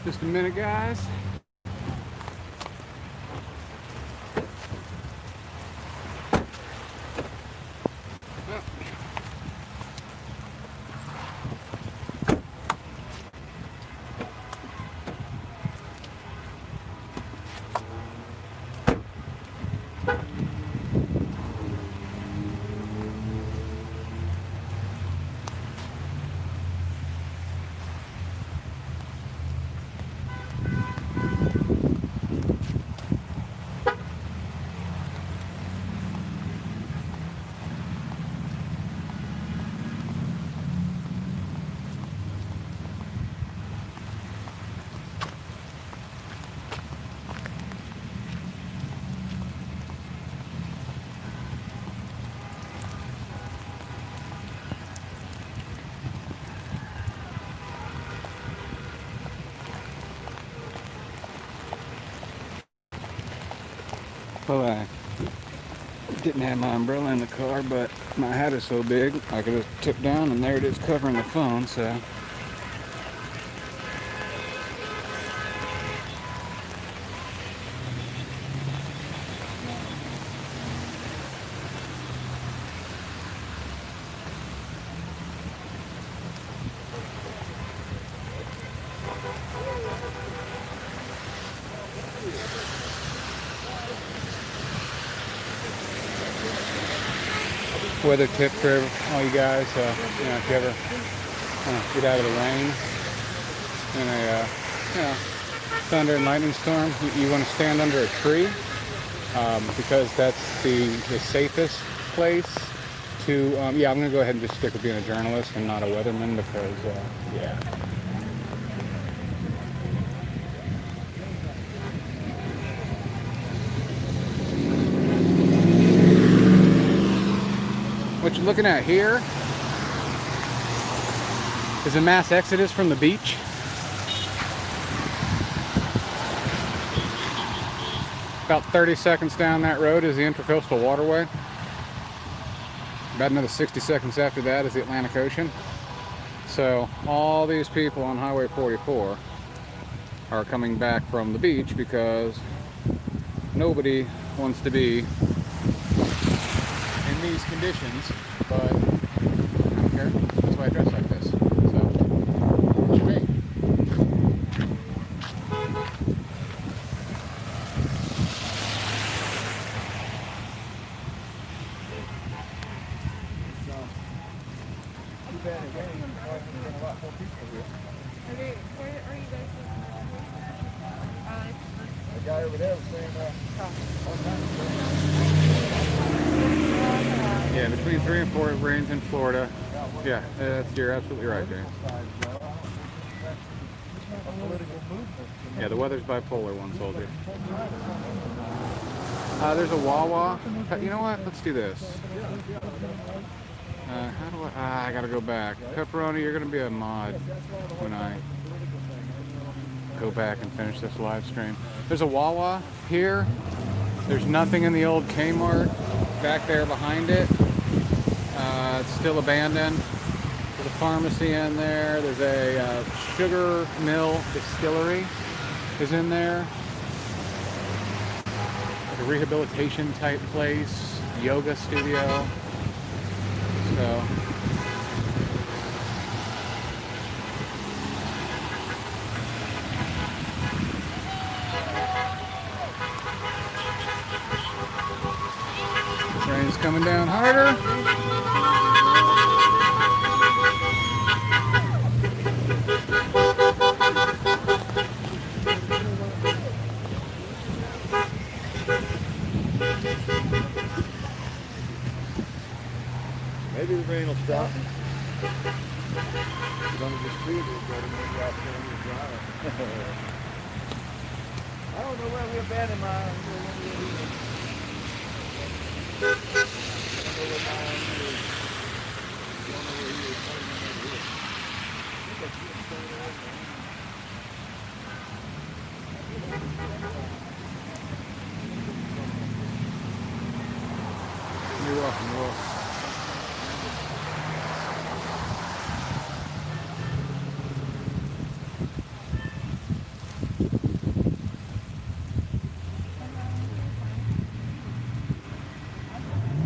Just a minute, guys. Well, I didn't have my umbrella in the car, but my hat is so big, I could have took down, and there it is covering the phone, so Weather tip for all you guys, you know, if you ever get out of the rain in a you know, thunder and lightning storm, you want to stand under a tree because that's the safest place to, yeah, I'm going to go ahead and just stick with being a journalist and not a weatherman because, yeah. What you're looking at here is a mass exodus from the beach. About 30 seconds down that road is the Intracoastal Waterway. About another 60 seconds after that is the Atlantic Ocean. So all these people on Highway 44 are coming back from the beach because nobody wants to be in these conditions, but I don't care. That's why I dress like this. So, it's great. The guy over there was saying, Yeah, between 3 and 4 it rains in Florida. Yeah, you're absolutely right, James. Yeah, the weather's bipolar, one soldier. There's a Wawa. You know what? Let's do this. How do I gotta go back. Pepperoni, you're gonna be a mod when I go back and finish this live stream. There's a Wawa here. There's nothing in the old Kmart back there behind it. It's still abandoned. There's a pharmacy in there. There's a sugar mill distillery is in there. Like a rehabilitation type place, yoga studio. So rain's coming down harder. maybe the rain will stop. It's under the street, it's got to make out there and drive. I don't know where we abandoned mine. You're welcome, you're welcome.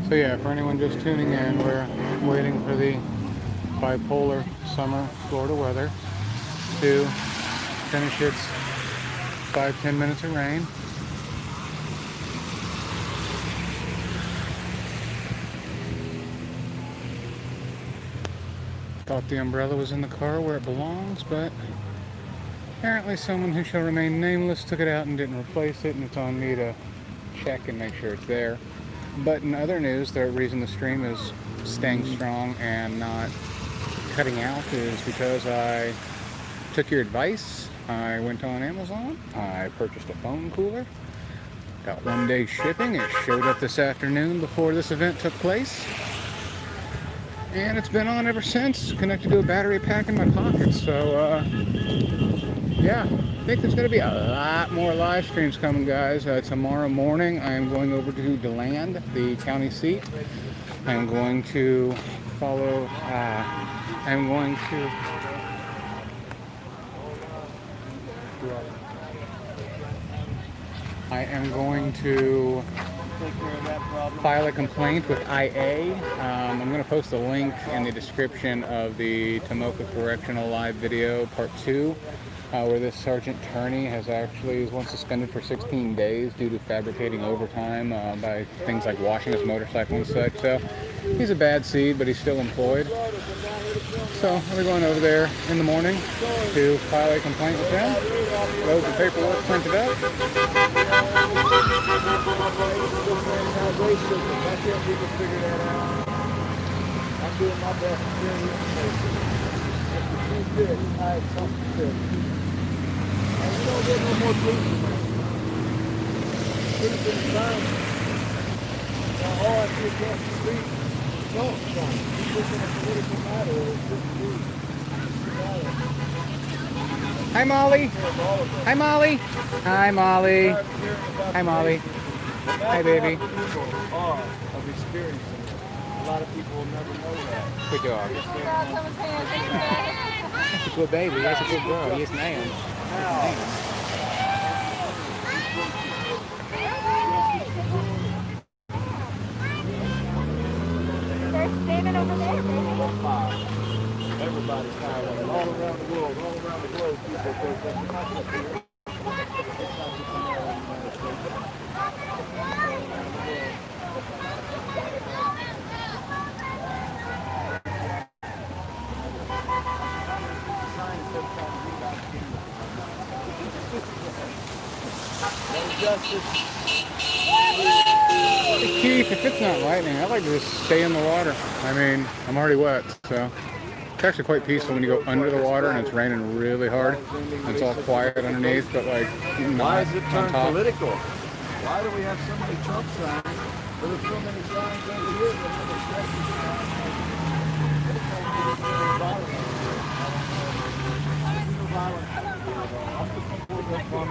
So yeah, for anyone just tuning in, we're waiting for the bipolar summer Florida weather to finish its 5-10 minutes of rain. Thought the umbrella was in the car where it belongs, but apparently someone who shall remain nameless took it out and didn't replace it, and it's on me to check and make sure it's there. But in other news, the reason the stream is staying strong and not cutting out is because I took your advice. I went on Amazon. I purchased a foam cooler. Got 1-day shipping. It showed up this afternoon before this event took place. And it's been on ever since, connected to a battery pack in my pocket. So, yeah, I think there's going to be a lot more live streams coming, guys. Tomorrow morning, I am going over to DeLand, the county seat. I'm going to follow, I'm going to file a complaint with IA. I'm going to post a link in the description of the Tomoka Correctional live video part 2. where this Sergeant Turney is once suspended for 16 days due to fabricating overtime by things like washing his motorcycle and such. So he's a bad seed, but he's still employed. So we're going over there in the morning to file a complaint with him. Loads of paperwork printed up. I'm doing my best to bring you information. If you good, I have something to. And you don't get no more truth. Truth in the time. Now, all I see across the street is talk. It's just in a political matter. It's just truth. Hi, Molly. Hi, Molly. Hi, Molly. Hi, Molly. Hi, baby. Of experiencing it. A lot of people will never know that. Good dog. That's a good baby. That's a good girl. Yes, ma'am. There's David over there, baby. Everybody's kind of all around the world, all around the globe, people think that you're not going to be Keith, if it's not lightning, I'd like to just stay in the water. I mean, I'm already wet, so it's actually quite peaceful when you go under the water and it's raining really hard. And it's all quiet underneath, but like why is it on turned top. political? Why do we have so many Trump signs? There's so many signs over here that have expressive signs. On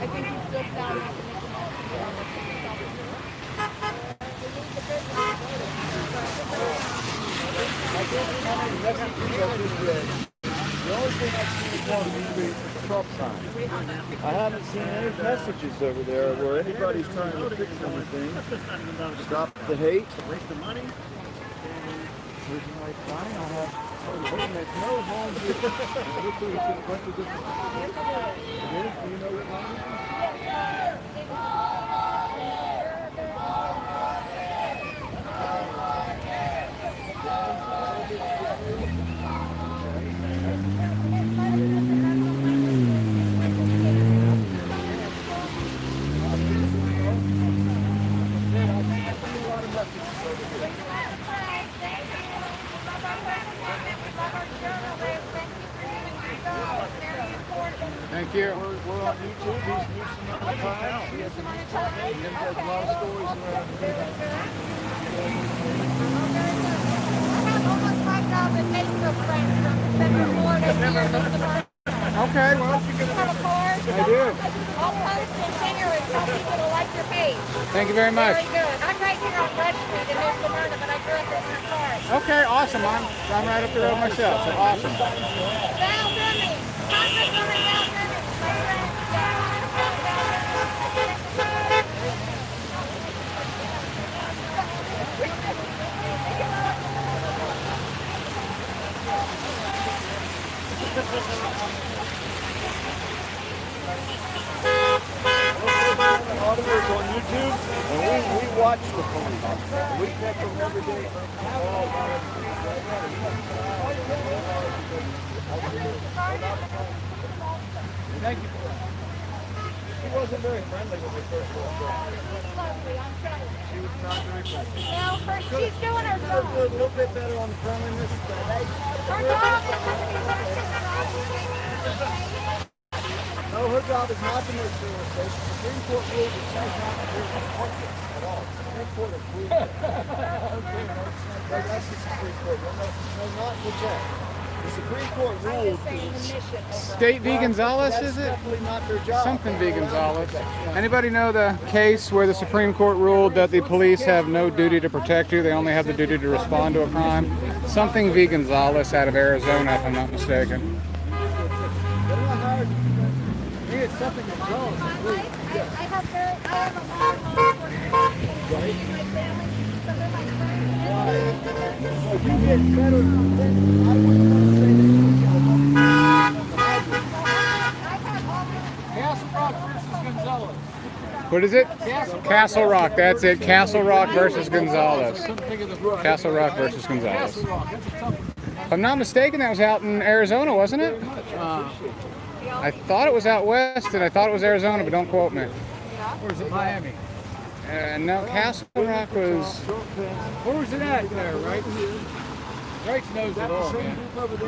I think he's just down there. The only thing I've seen on the street is Trump signs. I haven't seen any messages over there where anybody's trying to fix anything. Stop the hate. Waste the money. Here's a nice sign. I'll have no home here. This is a bunch of different. Do you know what line it is? Thank you. We're on YouTube. He's New Smyrna Times. He has a YouTube page. He has a lot of stories around here. I have almost 5,000 Facebook friends from Central Florida here. Okay, well, You have a card? I do. I'll post and share and tell people to like your page. Thank you very much. Very good. I'm right here on Red Street in New Smyrna, but I grew up in your car. Okay, awesome. I'm right up the road myself, so awesome. Val Denny. Congresswoman Val Denny. Auditors on YouTube, and we watch the police. We catch them every day. Thank you. She wasn't very friendly when we first walked up. She was not very friendly. Well, she's doing her job. A little bit better on the friendliness. Her job No, her job is not to make sure we're safe. The Supreme Court ruled that she's not to do at all. The Supreme Court approved it. That's the Supreme Court. No, not the judge. The Supreme Court ruled State V. Gonzalez, is it? definitely not their job. Something V. Gonzalez. Anybody know the case where the Supreme Court ruled that the police have no duty to protect you, they only have the duty to respond to a crime? Something V. Gonzalez out of Arizona, if I'm not mistaken. They're not hired it's something to tell us. I have a long in my family, so they're my friends. Well, you get better. I wouldn't want to say that you Castle Rock versus Gonzalez. What is it? Castle Rock. That's it. Castle Rock versus Gonzalez. Castle Rock versus Gonzalez. Castle Rock. That's a tough one. If I'm not mistaken, that was out in Arizona, wasn't it? I thought it was out west, and I thought it was Arizona, but don't quote me. Or is it Miami? No, Castle Rock was... Where was it at there, right? Right knows it all, man.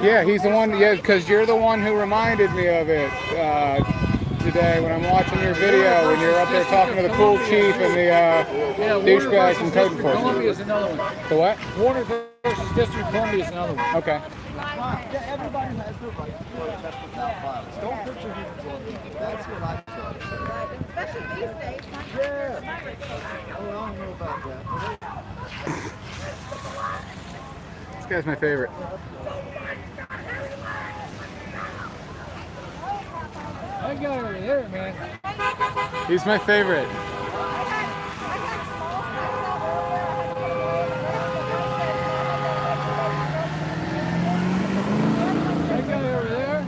Yeah, he's the one, yeah, because you're the one who reminded me of it today when I'm watching your video, when you're up there talking to the cool chief and the douchebags from Code Enforcement. Columbia is another one. The what? Warner versus District of Columbia is another one. Okay. Yeah, everybody has their right to protest without violence. Don't put your hands on me. That's what I try to say. Especially these days. Yeah. Oh, I don't know about that. This guy's my favorite. That guy over there, man. He's my favorite. That guy over there.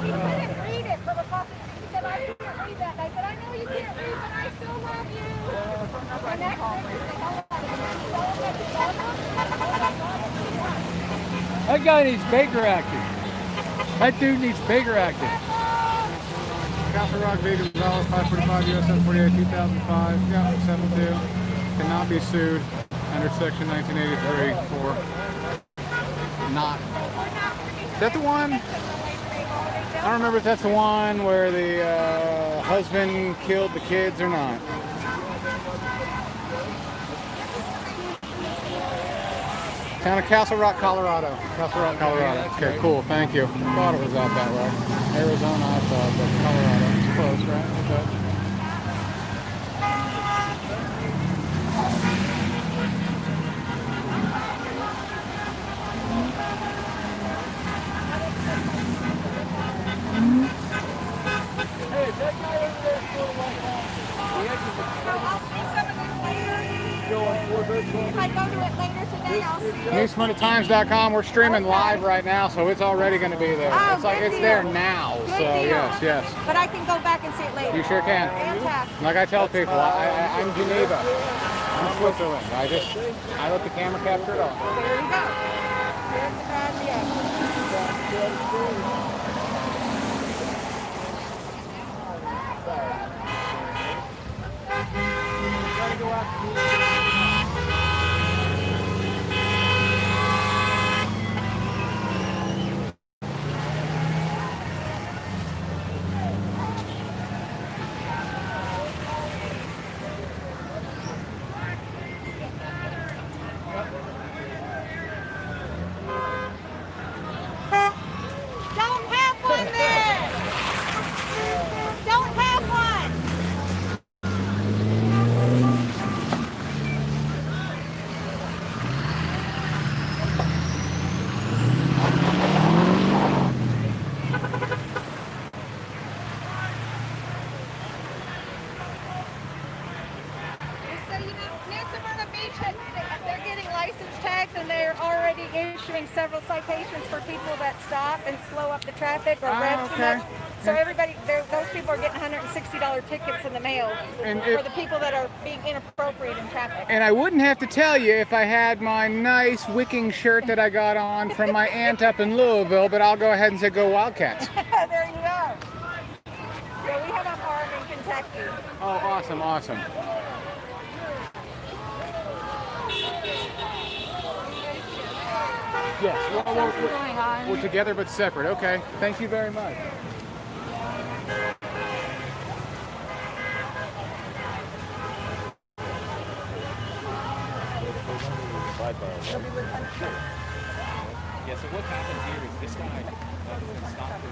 He didn't read it from a copy. He said, I didn't read that. And I said, I know you can't read, but I still love you. And next That guy needs Baker acting. That dude needs Baker acting. Castle Rock v. Gonzalez, 545 U.S. 748, 2005. Yeah, 72. Cannot be sued under Section 1983 for not. Is that the one? I don't remember if that's the one where the husband killed the kids or not. Town of Castle Rock, Colorado. Castle Rock, Colorado. Okay, cool. Thank you. Thought it was out that way. Arizona, I thought, but Colorado. It's close, right? Okay. Hey, that guy over there is still like that. I'll see some of this later. If I go to it later today, I'll see it. NewSmyrnaTimes.com. We're streaming live right now, so it's already going to be there. Oh, It's like good it's deal. there now. Good So deal. yes. But I can go back and see it later. You sure can. Fantastic. Like I tell people, I'm Geneva. I'm Switzerland. I let the camera capture it all. There you go. Here's the bad Don't have one there. Don't have one. So, New Smyrna Beach, they're getting license tags and they're already issuing several citations for people that stop and slow up the traffic or rev too okay. much. So those people are getting $160 tickets in the mail for the people that are being inappropriate in traffic. And I wouldn't have to tell you if I had my nice wicking shirt that I got on from my aunt up in Louisville, but I'll go ahead and say go Wildcats. There you go. Yeah, we have a farm in Kentucky. Oh, awesome. Yes, we're together but separate. Okay, thank you very much. Yeah, so what happened here is this guy stopped the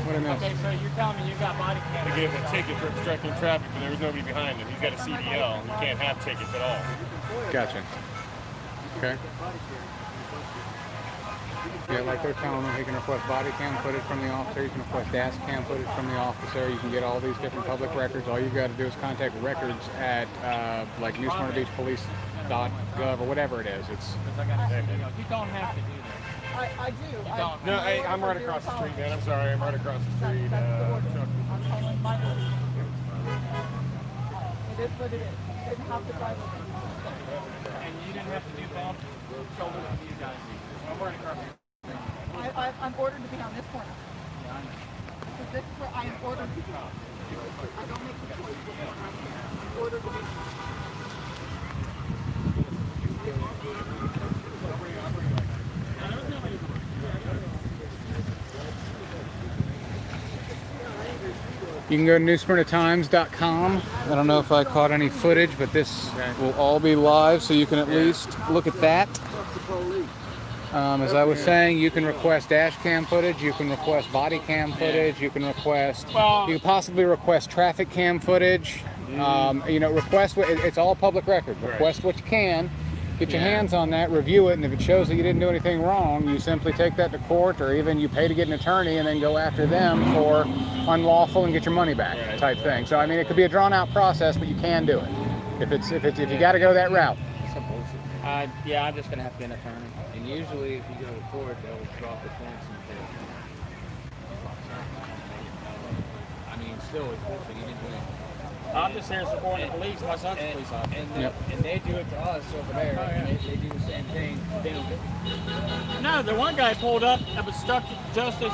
What a doing this. Okay, so you're telling me you got body cam. They gave him a ticket for obstructing traffic, but there was nobody behind him. He's got a CDL. He can't have tickets at all. Gotcha. Okay. Yeah, like they're telling him he can request body cam footage from the officer, you can request dash cam footage from the officer, you can get all these different public records. All you've got to do is contact records at like New Smyrna Beach Police.gov or whatever it is. It's You don't have to do that. I do. No, I'm right across the street, man. I'm sorry. I'm right across the street. I'm calling my police. It is what it is. You didn't have to drive over. And you didn't have to do bump shoulders with you guys. I'm right across the street. I'm ordered to be on this corner. So this is where I am ordered to be. I don't make the choice. I'm ordered to be. You can go to newsmyrnatimes.com. I don't know if I caught any footage, but this will all be live, so you can at least look at that. As I was saying, you can request dash cam footage, you can request body cam footage, you can request, you can possibly request traffic cam footage. You know, request, it's all public record. Request what you can. Get your hands on that, review it, and if it shows that you didn't do anything wrong, you simply take that to court, or even you pay to get an attorney and then go after them for unlawful and get your money back type thing. So I mean, it could be a drawn-out process, but you can do it if you got to go that route. Yeah, I'm just gonna have to get an attorney. And usually, if you go to court, they'll drop the points and pay. I mean, still, it's bullshit. You didn't do anything. I'm just here supporting the police. My son's a police officer. And they do it to us over there. And they do the same thing. They don't get No, the one guy pulled up, obstructed justice,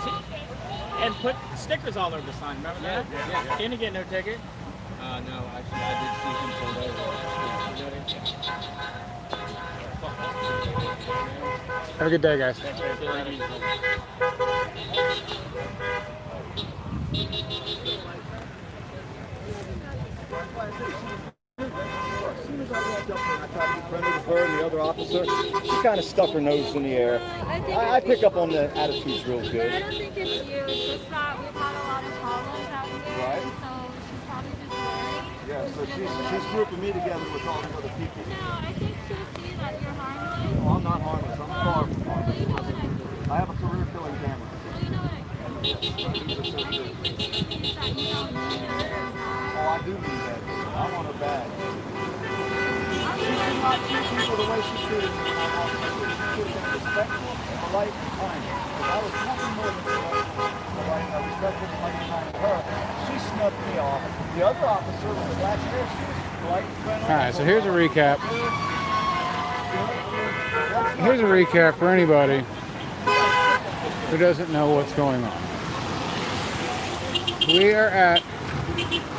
and put stickers all over the sign. Remember that? Yeah. He didn't get no ticket. No, actually, I did see him pulled over. Have a good day, guys. As soon as I walked up and I tried to be friendly with her and the other officer, she kind of stuck her nose in the air. I pick up on the attitudes real good. I don't think it's you. It's just that we've had a lot of problems out here. Right. So she's probably just worried. Yeah, so she's grouping me together with all the other people. No, I think she'll see that you're harmless. Oh, I'm not harmless. I'm far from harmless. You know what I mean? I have a career killing camera. Well, you know what I mean? I think the thing is that you don't need her. Oh, I do need that. I want her back. She did not treat people the way she treated me. She should have been respectful, polite, and kind. Because I was nothing more than polite, respectful, polite, and kind to her. She snubbed me off. The other officer with the black hair, she was polite and friendly. All right, so here's a recap. Here's a recap for anybody who doesn't know what's going on. We are at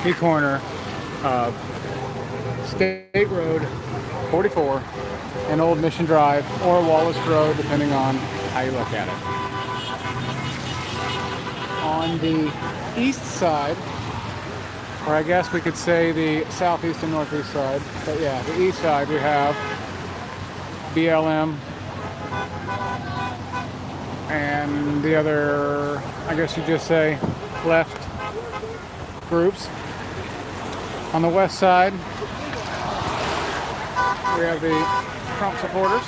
the corner of State Road 44 and Old Mission Drive, or Wallace Road, depending on how you look at it. On the east side, or I guess we could say the southeast and northeast side, but yeah, the east side, we have BLM and the other, I guess you just say, left groups. On the west side, we have the Trump supporters.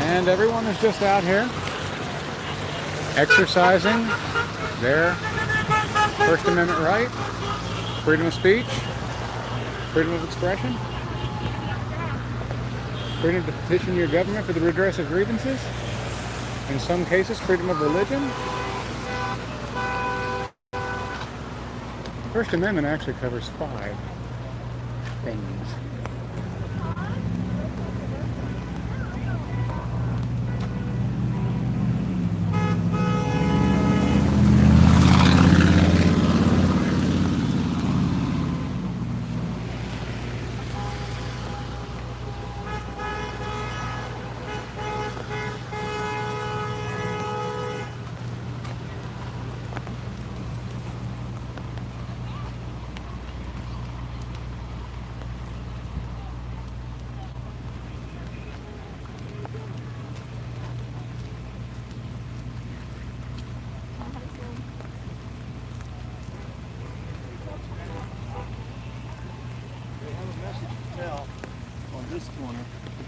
And everyone is just out here exercising their First Amendment right, freedom of speech, freedom of expression, freedom to petition your government for the redress of grievances, in some cases, freedom of religion. First Amendment actually covers 5 things.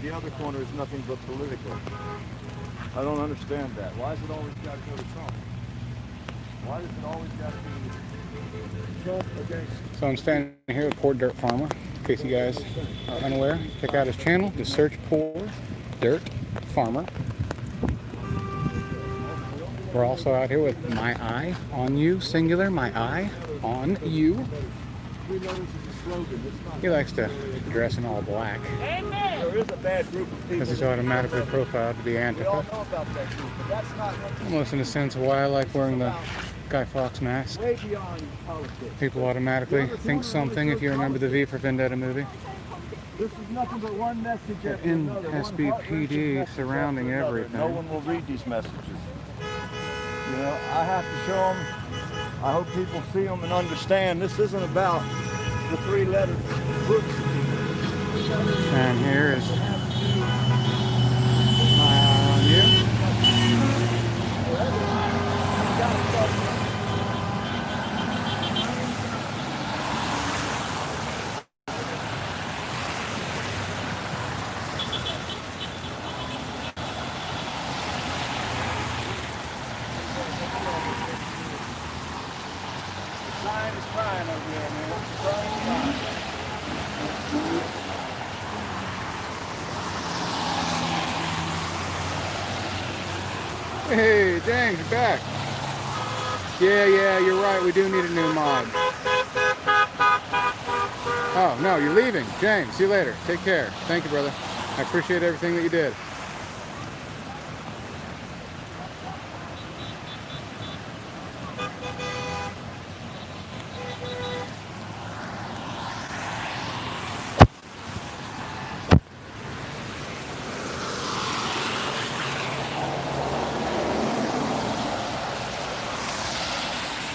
but the other corner is nothing but political. I don't understand that. Why has it always got to go to Trump? Why does it always got to be Trump against... So I'm standing here with Poor Dirt Farmer. In case you guys are unaware, check out his channel. Just search Poor Dirt Farmer. We're also out here with My Eye on You, singular, My Eye on You. He likes to dress in all black There is a bad group of people. because he's automatically profiled to be We all Antifa. know about that group, but that's not Almost in a sense of why I like wearing the Guy Fawkes mask. way beyond politics. People automatically think something if you remember the V for Vendetta movie. This is nothing but one message The after another. one heartless NSBPD message surrounding after another. everything. No one will read these messages. You know, I have to show them. I hope people see them and understand this isn't about the three-letter books. And here is My Eye on You. The sign is crying over there, man. It's crying. Hey, James, you're back. Yeah, you're right. We do need a new mod. Oh, no, you're leaving. James, see you later. Take care. Thank you, brother. I appreciate everything that you did.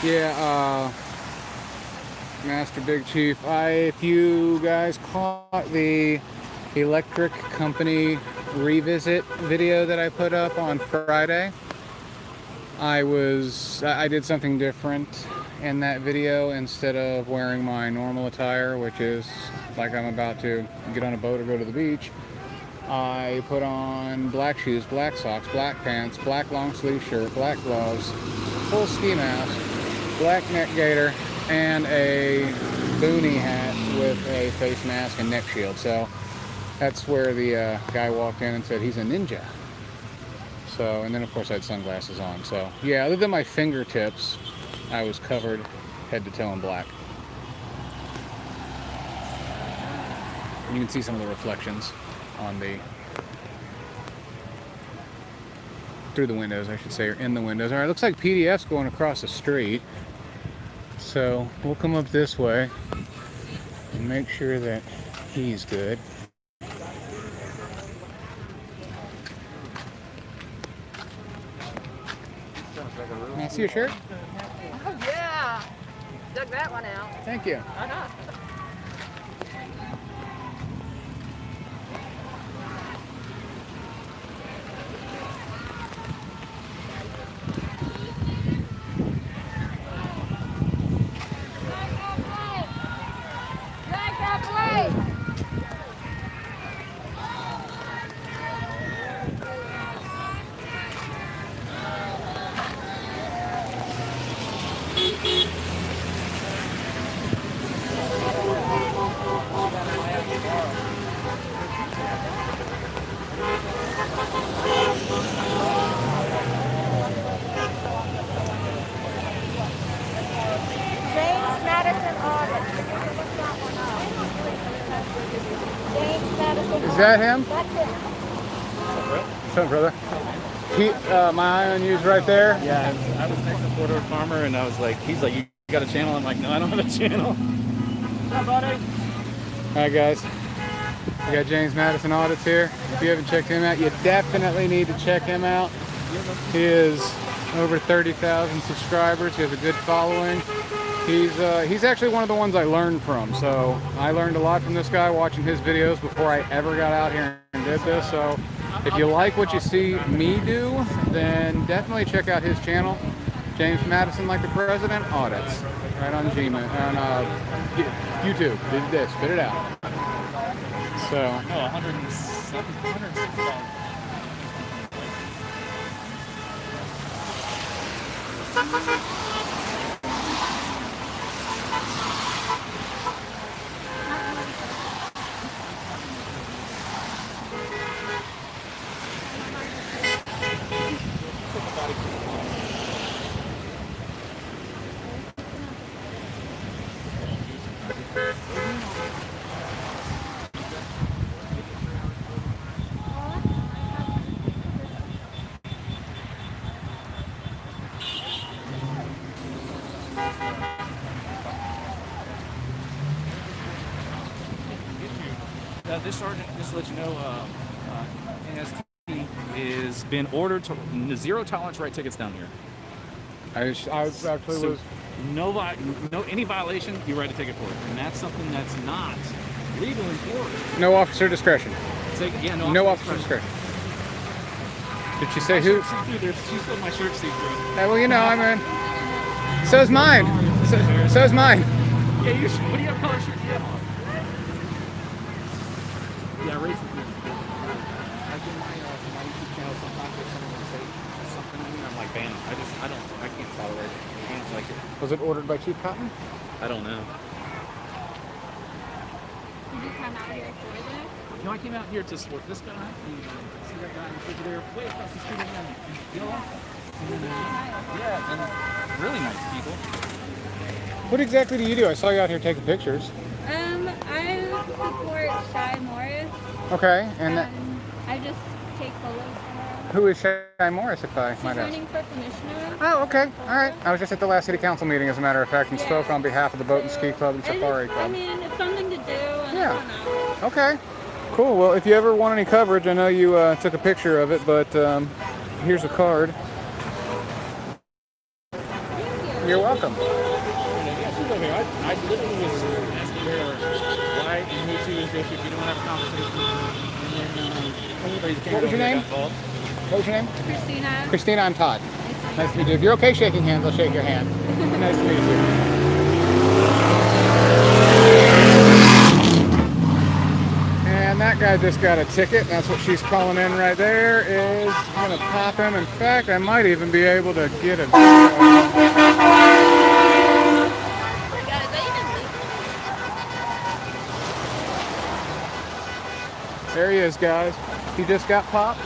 Yeah, Master Big Chief, if you guys caught the electric company revisit video that I put up on Friday, I did something different in that video. Instead of wearing my normal attire, which is like I'm about to get on a boat or go to the beach, I put on black shoes, black socks, black pants, black long sleeve shirt, black gloves, full ski mask, black neck gaiter, and a boonie hat with a face mask and neck shield. So that's where the guy walked in and said he's a ninja. So, and then of course I had sunglasses on. So yeah, other than my fingertips, I was covered head to toe in black. You can see some of the reflections on through the windows, I should say, or in the windows. All right, looks like PDF's going across the street. So we'll come up this way and make sure that he's good. Can I see your shirt? Oh, yeah. Dug that one out. Thank you. Uh-huh. Is that him? That's it. What's up, brother? My Eye on You's right there. Yeah, I was next to Poor Dirt Farmer, and I was like, he's like, you got a channel? I'm like, no, I don't have a channel. What's up, buddy? Alright, guys. We got James Madison Audits here. If you haven't checked him out, you definitely need to check him out. He is over 30,000 subscribers. He has a good following. He's actually one of the ones I learned from. So I learned a lot from this guy watching his videos before I ever got out here and did this. So if you like what you see me do, then definitely check out his channel. James Madison Like the President Audits. Right on Gmail, on YouTube. Did this, spit it out. So. Oh, 100. This sergeant, just to let you know, NST is been ordered to zero tolerance write tickets down here. I actually was. No, any violation, you write a ticket for it, and that's something that's not legal in Florida. No officer discretion. No officer discretion. Did she say who? She stole my shirt see-through. Well, you know, I mean, so's mine. So's mine. Yeah, what do you have color shirt you have on? Yeah, racist. I do my YouTube channel sometimes if someone will say something to me, I'm like, ban them. I can't tolerate it. I can't like it. Was it ordered by Chief Cotton? I don't know. Did you come out here for this? No, I came out here to support this guy. And see that guy in the there, way across the street again. Yeah, and really nice people. What exactly do you do? I saw you out here taking pictures. I support Shy Morris. Okay, and I just take photos for her. who is Shy Morris, if I might She's ask? running for commissioner. Oh, okay. All right. I was just at the last city council meeting, as a matter of fact, and spoke on behalf of the Boat and Ski Club and Safari Club. I mean, it's something to do. And Yeah. Okay. Cool. Well, if you ever want any coverage, I know you took a picture of it, but here's a card. You're welcome. Yeah, she's over here. I literally was asking her why and who she was if you don't have a conversation. What was your name? What was your name? Christina. Christina, I'm Todd. Nice to meet you. If you're okay shaking hands, I'll shake your hand. Nice to meet you. And that guy just got a ticket. That's what she's calling in right there. Is going to pop him. In fact, I might even be able to get a There he is, guys. He just got popped.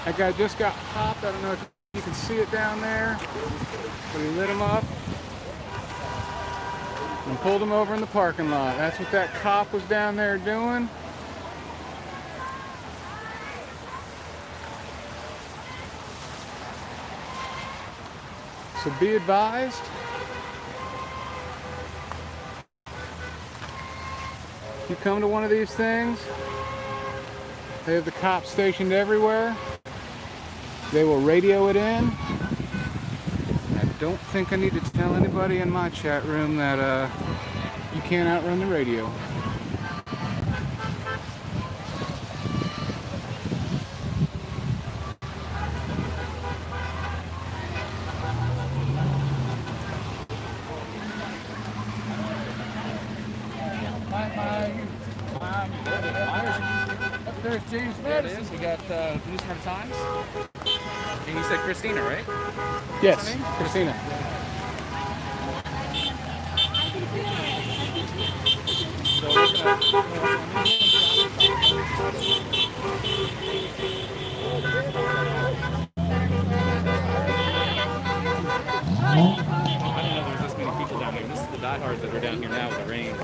That guy just got popped. I don't know if you can see it down there, but he lit him up and pulled him over in the parking lot. That's what that cop was down there doing. So be advised. If you come to one of these things, they have the cops stationed everywhere. They will radio it in. I don't think I need to tell anybody in my chat room that you can't outrun the radio. There's James Madison. We got News Smart Times. And you said Christina, right? Yes, Christina. I didn't know there was this many people down here. This is the diehards that are down here now with the rain.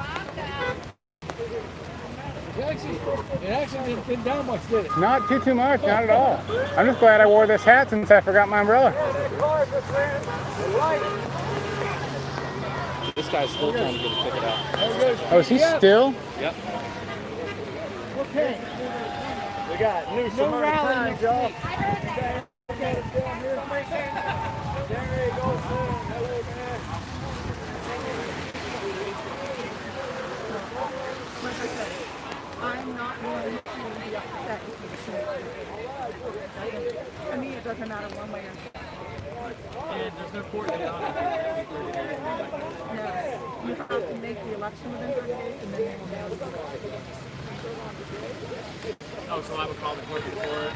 It actually didn't down much, did it? Not too much, not at all. I'm just glad I wore this hat since I forgot my umbrella. This guy's still trying to get a ticket out. Oh, is he still? Yep. Okay. We got new summer times, y'all. There he goes, hello, man. I'm not going to be upset if you say to me, it doesn't matter one way or the other. And there's no court in No, you have to make the election within 30 days, and then they will know. Oh, so I would call the corporate for it.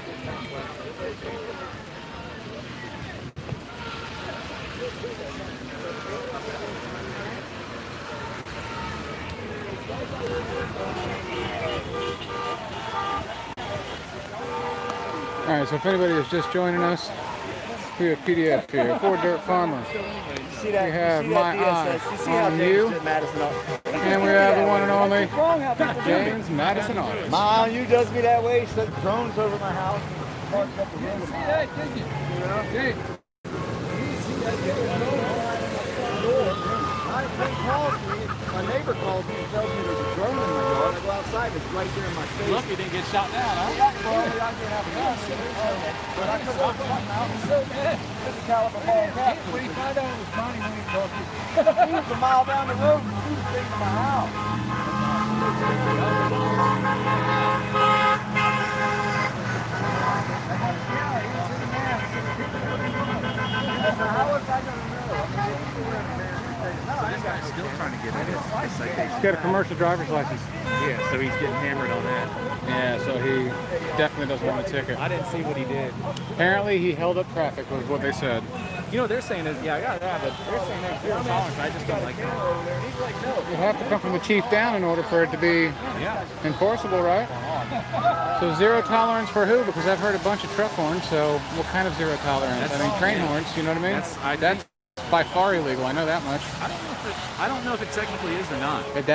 All right, so if anybody is just joining us, we have PDF here, Poor Dirt Farmer. See that, We have you see my that DSS. eye You see how on dangerous you. that Madison are. And we have the one and only What's wrong how people do James it? Madison Artist. My eye on you does me that way. Set drones over my house. Parked up the You window. see that, didn't you? Hey. My friend calls me, my neighbor calls me and tells me there's a drone in my yard. I go outside, it's right there in my face. Lucky you didn't get shot down, huh? Well, I didn't have a gun, but I could have something out and said, this is caliber ball cap. When he found out it was Bonnie when he talked to you. He was a mile down the road and shooting things in my house. How was I going to know? This guy's still trying to get his citation. He's got a commercial driver's license. Yeah, so he's getting hammered on that. Yeah, so he definitely doesn't want a ticket. I didn't see what he did. Apparently he held up traffic was what they said. You know, they're saying is, yeah, I got that, but they're saying there's zero tolerance. I just don't like that. You have to come from the chief down in order for it to be enforceable, right? So zero tolerance for who? Because I've heard a bunch of truck horns, so what kind of zero tolerance? I mean, train horns, you know what I mean? That's by far illegal, I know that much. I don't know if it technically is or not. It's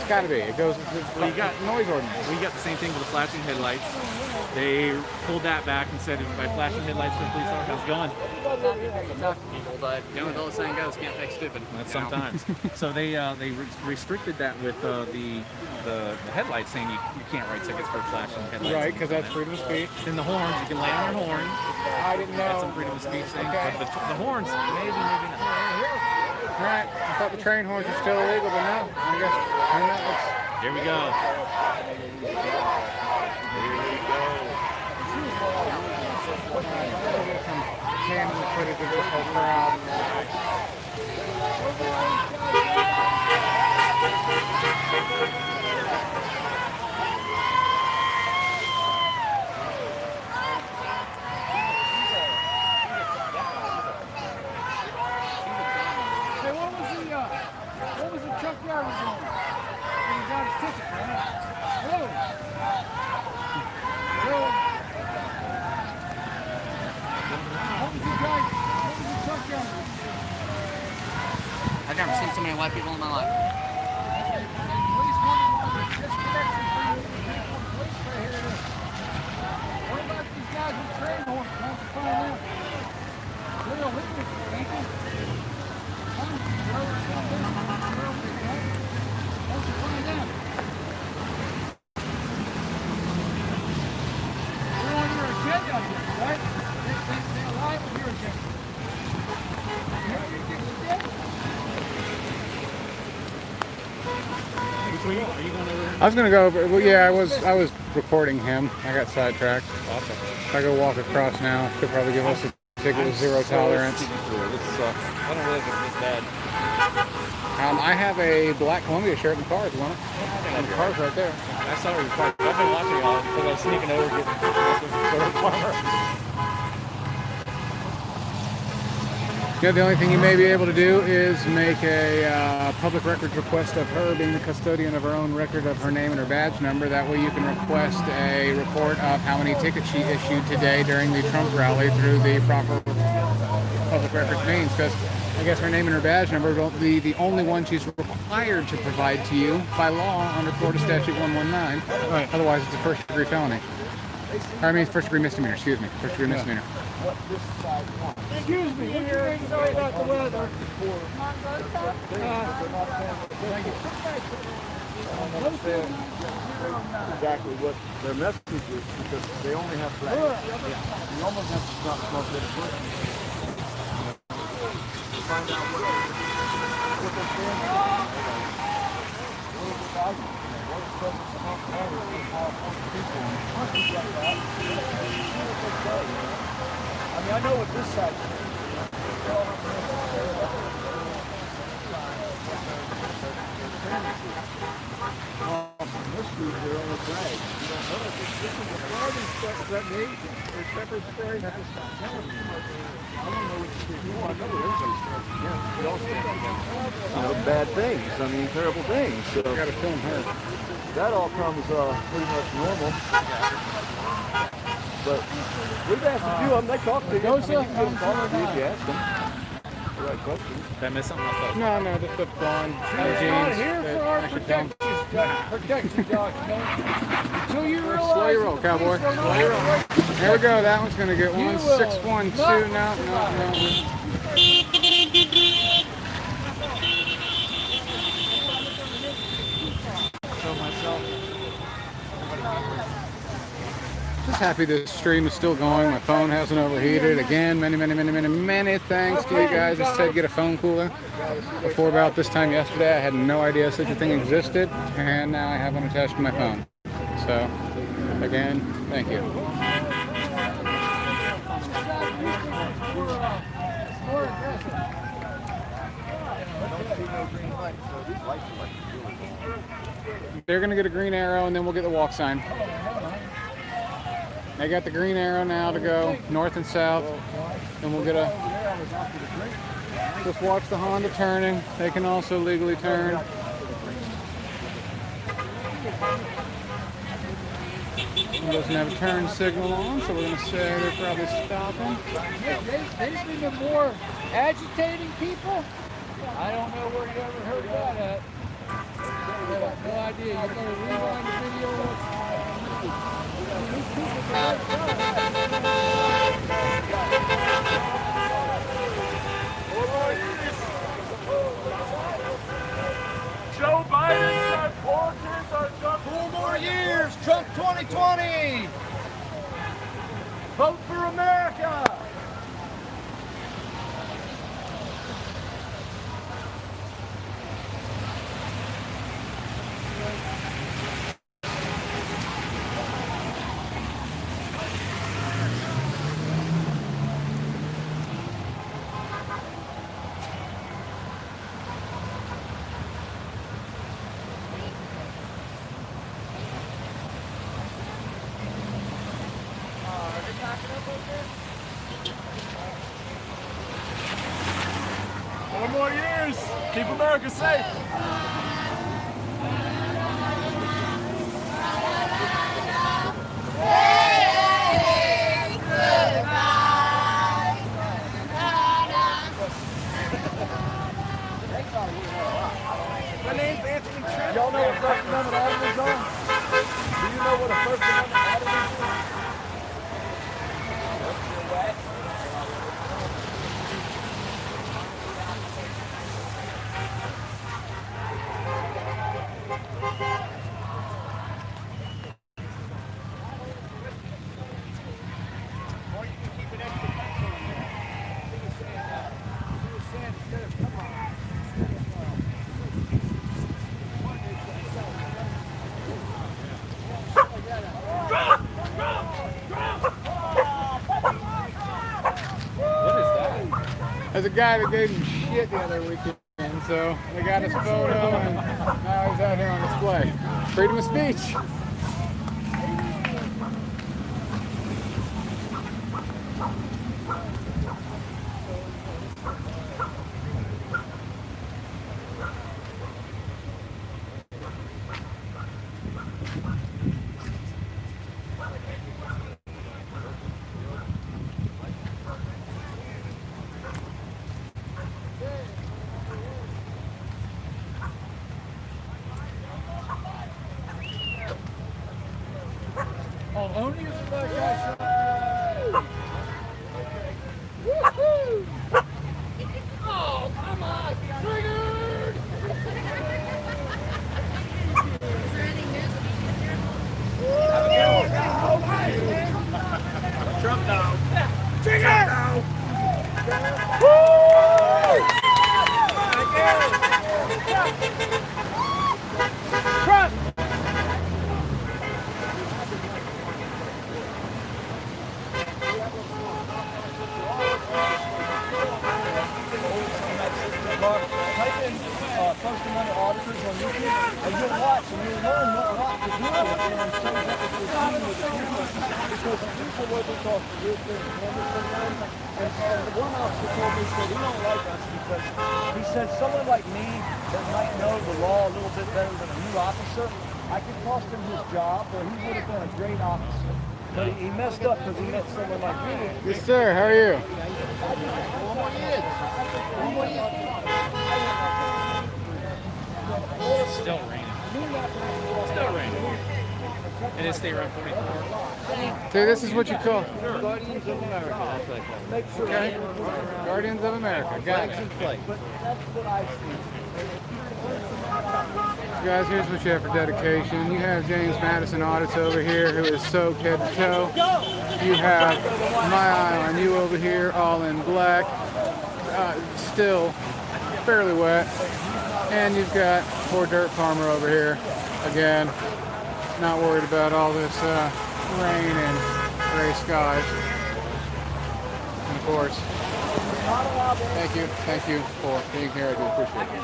gotta be. It goes with Well, you got noise ordinance. We got the same thing with the flashing headlights. They pulled that back and said by flashing headlights for the police officers, going. Talk to people, but you know, the old saying goes, can't fake stupid. That's sometimes. So they restricted that with the headlights, saying you can't write tickets for flashing headlights. Right, because that's freedom of speech. Then the horns, you can lay on your horn. I didn't know. That's a freedom of speech thing. Okay. But the horns, maybe not. Right, I thought the train horns were still illegal, but no, I guess Here we go. Camming the footage of this whole crowd. Hey, what was the truck driver doing? When he got his ticket, man. Hello. Hello. What was the truck driver? I've never seen so many white people in my life. Police wanted to disconnect from police right here. What about these guys with train horns? Why don't you find them? They're illegal, people. I was gonna go over. Well, yeah, I was recording him. I got sidetracked. Awesome. If I go walk across now, she'll probably give us a ticket with zero tolerance. This sucks. I don't realize it's this bad. I have a black Columbia shirt in the car if you want it. And the car's right there. I saw it. I've been watching y'all because I was sneaking over getting sort of farmer. Yeah, the only thing you may be able to do is make a public records request of her being the custodian of her own record of her name and her badge number. That way you can request a report of how many tickets she issued today during the Trump rally through the proper public records means. Because I guess her name and her badge number will be the only one she's required to provide to you by law under Florida Statute 119. Right. Otherwise, it's a first-degree felony. Or I mean, first-degree misdemeanor. Excuse me, first-degree misdemeanor. Excuse me, what's your name? Sorry about the weather. Exactly what their message is because they only have black. You almost have to stop smoking it first. Find out what they're saying. I mean, I know what this side is. This group, they're on the flag. Is that me? Or pepper spray? Pepper spray. I don't know what you do. I know what everybody's doing. Yeah, we all stand together. Bad things. I mean, terrible things. So You gotta film her. that all comes pretty much normal. But we've asked a few of them. They talk to you. I mean, you can give them talk to you if you ask them. The right questions. Did I miss something? No, the stuff's gone. She's not here for our protection documents. Until you realize. Slow your roll, cowboy. Slow your roll. There we go. That one's gonna get 1612. No. Show myself. Just happy this stream is still going. My phone hasn't overheated. Again, many thanks to you guys. I said get a phone cooler. Before about this time yesterday, I had no idea such a thing existed, and now I have one attached to my phone. So, again, thank you. They're gonna get a green arrow, and then we'll get the walk sign. They got the green arrow now to go north and south, and we'll get a. Just watch the Honda turning. They can also legally turn. It doesn't have a turn signal on, so we're going to say they're probably stopping. They've been the more agitating people. I don't know where you ever heard that at. I have no idea. You're going to rewind the video. Joe Biden said 4 kids are just 4 more years. Trump 2020. Vote for America. More years. Keep America safe. My name's Anthony Trent. Y'all know what First Amendment auditors are? Do you know what a First Amendment auditor is? There's a guy that gave him shit the other weekend, so they got his photo, and now he's out here on display. Freedom of speech. Oh, only is the black guy shot. Woohoo! Oh, come on! Triggered! Trump now. Trigger! Trump! Type in First Amendment auditors on YouTube, and you'll watch and you'll learn what to do with it, and it shows up with your Because people wasn't talking real things. And one officer told me, he said, he don't like us because he said someone like me that might know the law a little bit better than a new officer, I could cost him his job, or he would have been a great officer. But he messed up because he met someone like me. Yes, sir. How are you? It's still raining. Still raining. And it's State Route 44. So this is what you call Guardians of America. That's what I call it. okay. Guardians of America. Got it. But that's what I see. Guys, here's what you have for dedication. You have James Madison Audits over here, who is soaked head to toe. You have My Eye on You over here, all in black, still fairly wet. And you've got poor Dirt Farmer over here, again, not worried about all this rain and gray skies. And of course, thank you for being here. I do appreciate it.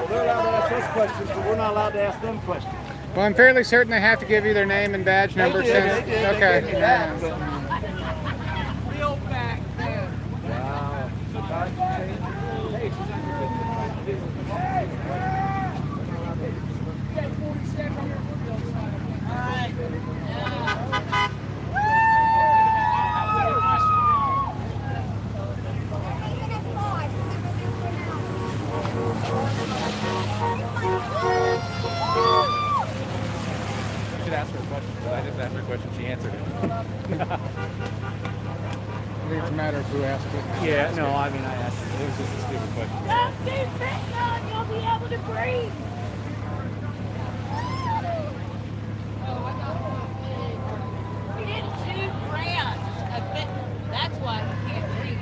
They're allowed to ask us questions, but we're not allowed to ask them questions. Well, I'm fairly certain they have to give you their name and badge number. They did. Okay. They gave me that, but- Real back there. Wow. You should ask her a question. I didn't ask her a question. She answered it. I think it's a matter of who asked it. Yeah, no, I mean, I asked it. It was just a stupid question. Don't do fentanyl, you'll be able to breathe. We did 2 grams of fentanyl. That's why he can't breathe.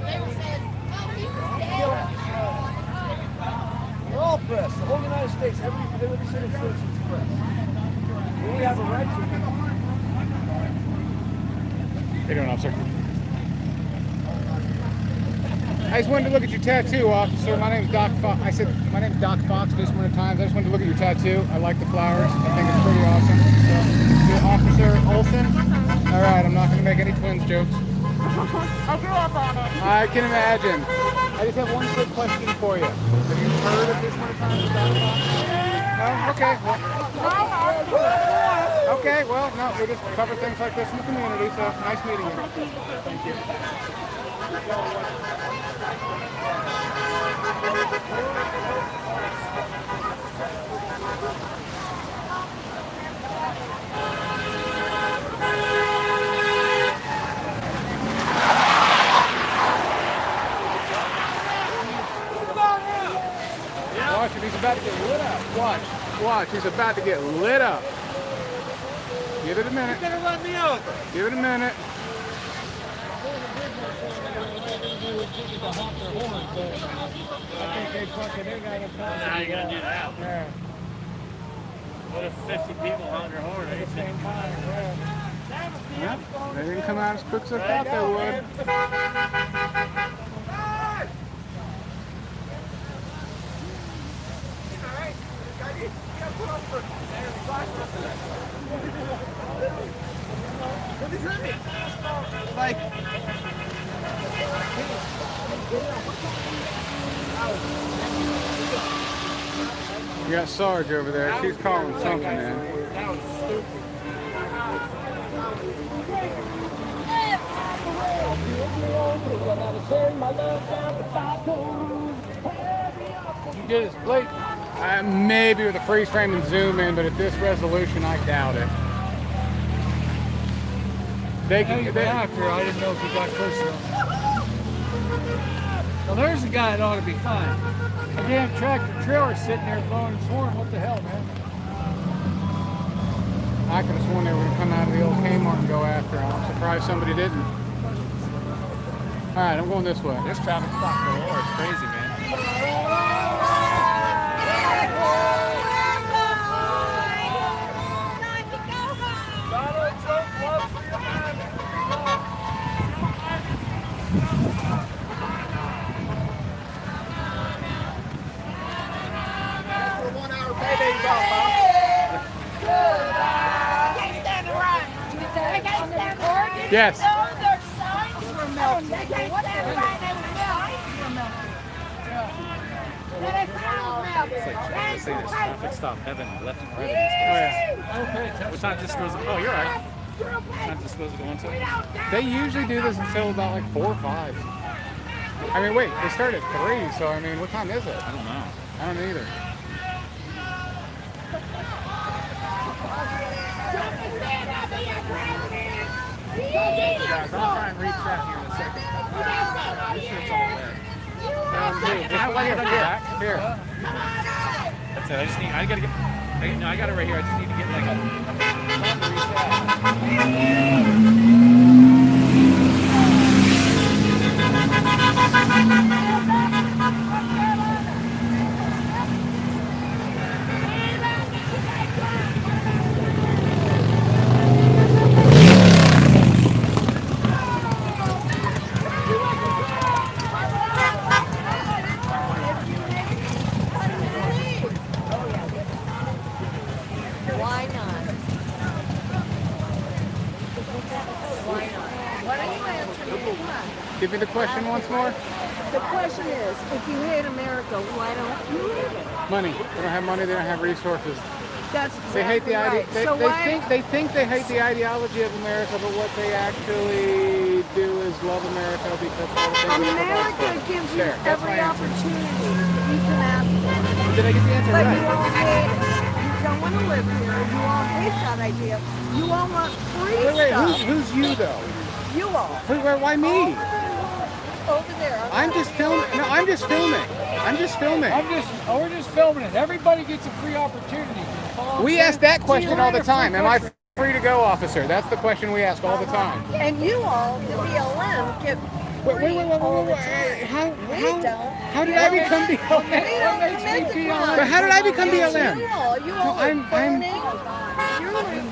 They were saying, oh, he was dead. We're all press. The whole United States, every citizen's press. We have a right to. How you doing, officer? I just wanted to look at your tattoo, officer. My name's Doc Fox. I said, my name's Doc Fox this many times. I just wanted to look at your tattoo. I like the flowers. I think it's pretty awesome. So, you're Officer Olson? All right, I'm not going to make any twins jokes. I grew up on it. I can imagine. I just have one quick question for you. Have you heard of this many times, Doc Fox? No? Okay. Well, okay, well, no, we just cover things like this in the community, so nice meeting you. Thank you. Watch it, he's about to get lit up. Watch, he's about to get lit up. Give it a minute. You're gonna run me over. Give it a minute. Now you're gonna do that. Yeah. What if 50 people on your horn? At the same time, yeah. Yeah, they didn't come out as quick as I thought they would. Like, You got Sarge over there. She's calling something in. You did his plate. Maybe with a freeze frame and zoom in, but at this resolution, I doubt it. They can. After, I didn't know if he got close enough. Well, there's a guy that ought to be fine. A damn tractor trailer sitting there blowing his horn. What the hell, man? I could have sworn they were going to come out of the old Kmart and go after him. I'm surprised somebody didn't. All right, I'm going this way. There's traffic stop galore. It's crazy, man. Donald Trump loves free America. For 1 hour paydays off, huh? Can't stand the run. They can't stand the run. Yes. No, their signs were melted. They can't stand the run. Their signs were melted. Their signs melted. It's like trying to say this traffic stop heaven, left and right. Oh yeah. Okay. What time is this supposed to? Oh, you're right. What time is this supposed to go into? They usually do this until about like 4 or 5. I mean, wait, they start at 3, so I mean, what time is it? I don't know. I don't either. Guys, I'll try and reach out here in a second. I'm sure it's all there. Can I let you back? Here. That's it. I just need. I gotta get. No, I got it right here. I just need to get like a. Why not? Why not? Why don't you answer me? Come on. Give me the question once more. The question is, if you hate America, why don't you hate it? Money. They don't have money. They don't have resources. That's They hate the right. they think they hate the ideology of America, but what they actually do is love America because of all the things America gives you every opportunity you can ask for. Did I get the answer But right? you all hate it. You don't want to live here. You all hate that idea. You all want free Wait, stuff. who's you though? You all. Why me? Over there. I'm just filming. No, I'm just filming. We're just filming it. Everybody gets a free opportunity. We ask that question all the time. Am I free to go, officer? That's the question we ask all the time. And you all, the BLM, get free all the time. How did I become BLM? We don't commit the crime. But how did I become BLM? You all are burning. You're murdering.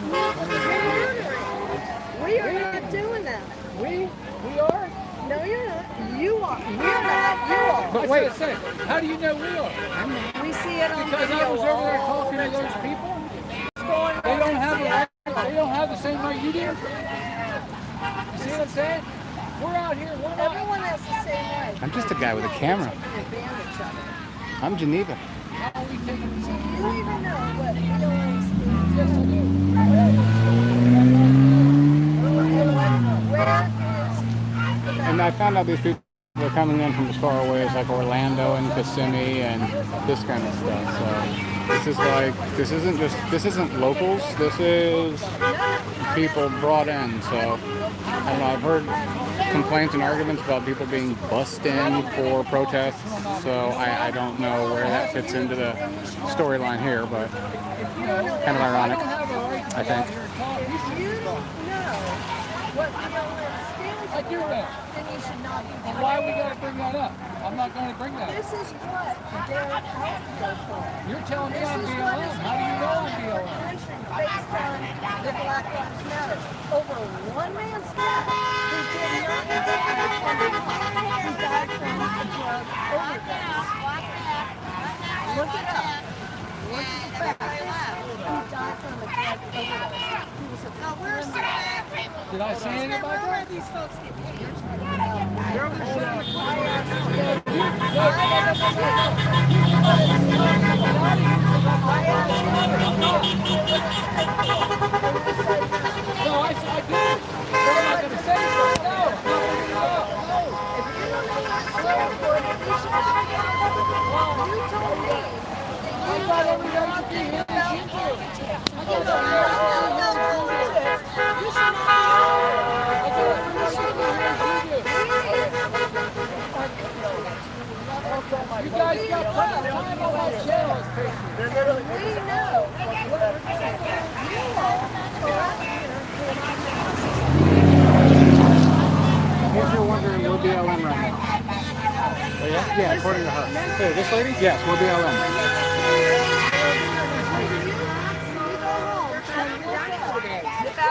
We are not doing that. We are? No, you're not. You are. We're not. You are. But wait a second. How do you know we are? We see it on Because video I was over there all talking the to those time. people. Going They don't around have and the see right. They don't have the same right you do. You see what I'm saying? We're out here. We're not. Everyone has the same right. I'm just a guy with a camera. Taking advantage of it. I'm Geneva. How are we taking Do you even know what feelings means? Yes, I do. And I found out these people are coming in from as far away as like Orlando and Kissimmee and this kind of stuff. So this isn't locals. This is people brought in. So I don't know. I've heard complaints and arguments about people being bussed in for protests. So I don't know where that fits into the storyline here, but kind of ironic, I think. If you know what BLM stands I do know. then you should not be And why are we going to bring that up? I'm not going to bring that up. This is what they're out for. You're telling me This I'm is BLM. what is How do you know I'm BLM? based on the Black Lives Matter. Over one man's death who did not who died from a drug overdose. Look it up. Look at the facts. Who died from a drug overdose. He was a Did I say anything about where that? these folks get paid? No, I did. What am I going to say? I thought everybody should be here You guys got plenty of time on that channel. We know what we're saying. according to her. Who, this lady? Yes, we're BLM.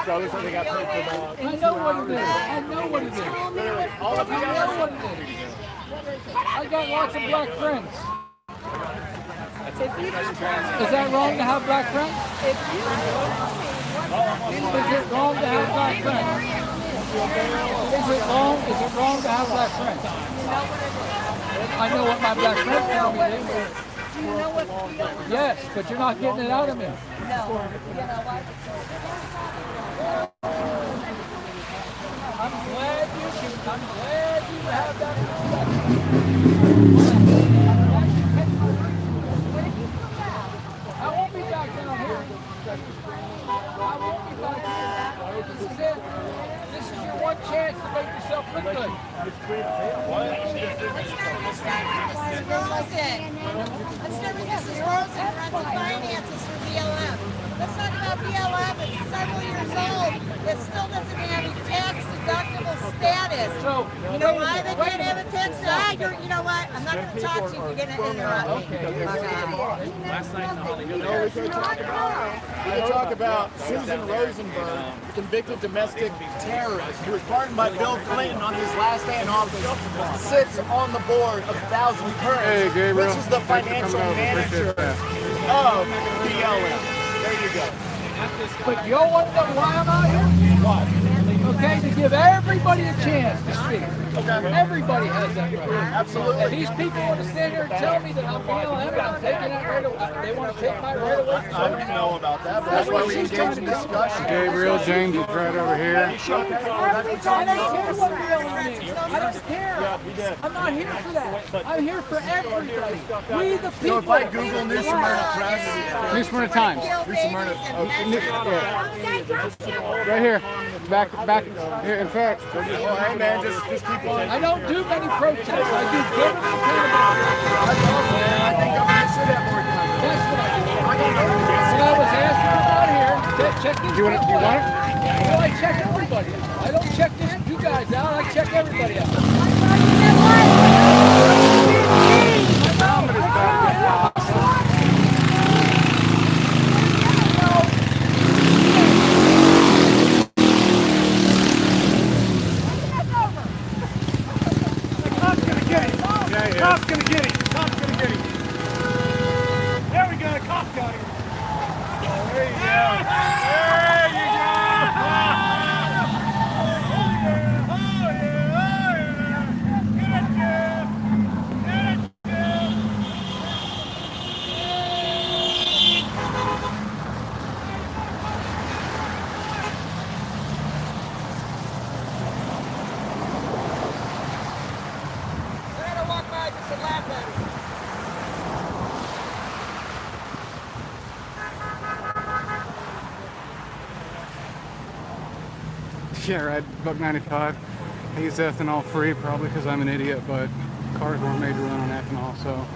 So it looks like they got paid for about I know what it is. I know what it is. all of I know what it is. I got lots of black friends. Is that wrong to have black friends? Is it wrong to have black friends? Is it wrong to have black friends? I know what my black friends tell me. Do you know what? Yes, but you're not getting it out of me. No. You know what? I'm glad you have that perspective. I won't be back down here. I won't be back here. This is it. This is your one chance to make yourself look good. Let's start with Mrs. Rosen runs the finances for BLM. Let's talk about BLM. It's several years old. It still doesn't have a tax deductible status. So, you know why they can't have a tax deductible? You know what? I'm not going to talk to you. You're going to interrupt me. last night in Hollywood. We could talk about Susan Rosenberg, convicted domestic terrorist, who was pardoned by Bill Clinton on his last day in office, sits on the board of Thousand Currents, Hey, Gabriel. which is the financial manager of BLM. There you go. But you all want to know why I'm out here? Why? Okay, to give everybody a chance to speak. Everybody has that right. Absolutely. And these people want to stand here and tell me that I'm BLM and I'm taking that right away. They want to take my right away. I don't know about that, but that's why we engage in discussion. Gabriel James is right over here. I don't care what BLM is. I don't care. I'm not here for that. I'm here for everybody. We the people. So if I Google New Smyrna Press, New Smyrna Times. New Smyrna, Right here. Back here. In fact, hey man, just keep on. I don't do many protests. I do government accountability. I think government should have more time. That's what I do. When I was asked to come out here, check these you want it? Well, I check everybody out. I don't check you guys out. I check everybody out. Cop's gonna get him. Cop's gonna get him. There we go. The cop got him. There you go. There you go. Oh, yeah. Oh, yeah. Get it, Jeff. Get it, Jeff. yeah, right. $1.95. I use ethanol free, probably because I'm an idiot, but cars weren't made to run on ethanol, so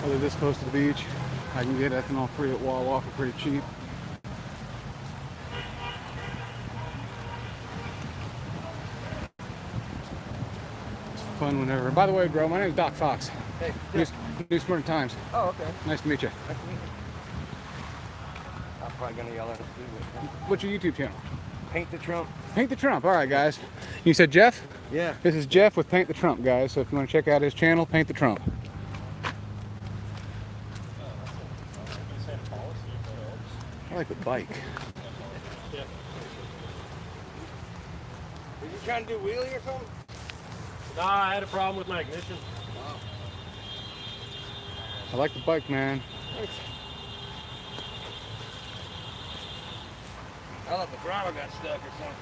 I live this close to the beach. I can get ethanol free at Wawa for pretty cheap. It's fun whenever. By the way, bro, my name is Doc Fox. Hey. New Smyrna Times. Oh, okay. Nice to meet you. Nice to meet you. I'm probably gonna yell at us too. What's your YouTube channel? Paint the Trump. Paint the Trump. All right, guys. You said Jeff? Yeah. This is Jeff with Paint the Trump, guys. So if you want to check out his channel, Paint the Trump. I like the bike. Are you trying to do wheelie or something? Nah, I had a problem with my ignition. I like the bike, man. Thanks. I thought the throttle got stuck or something.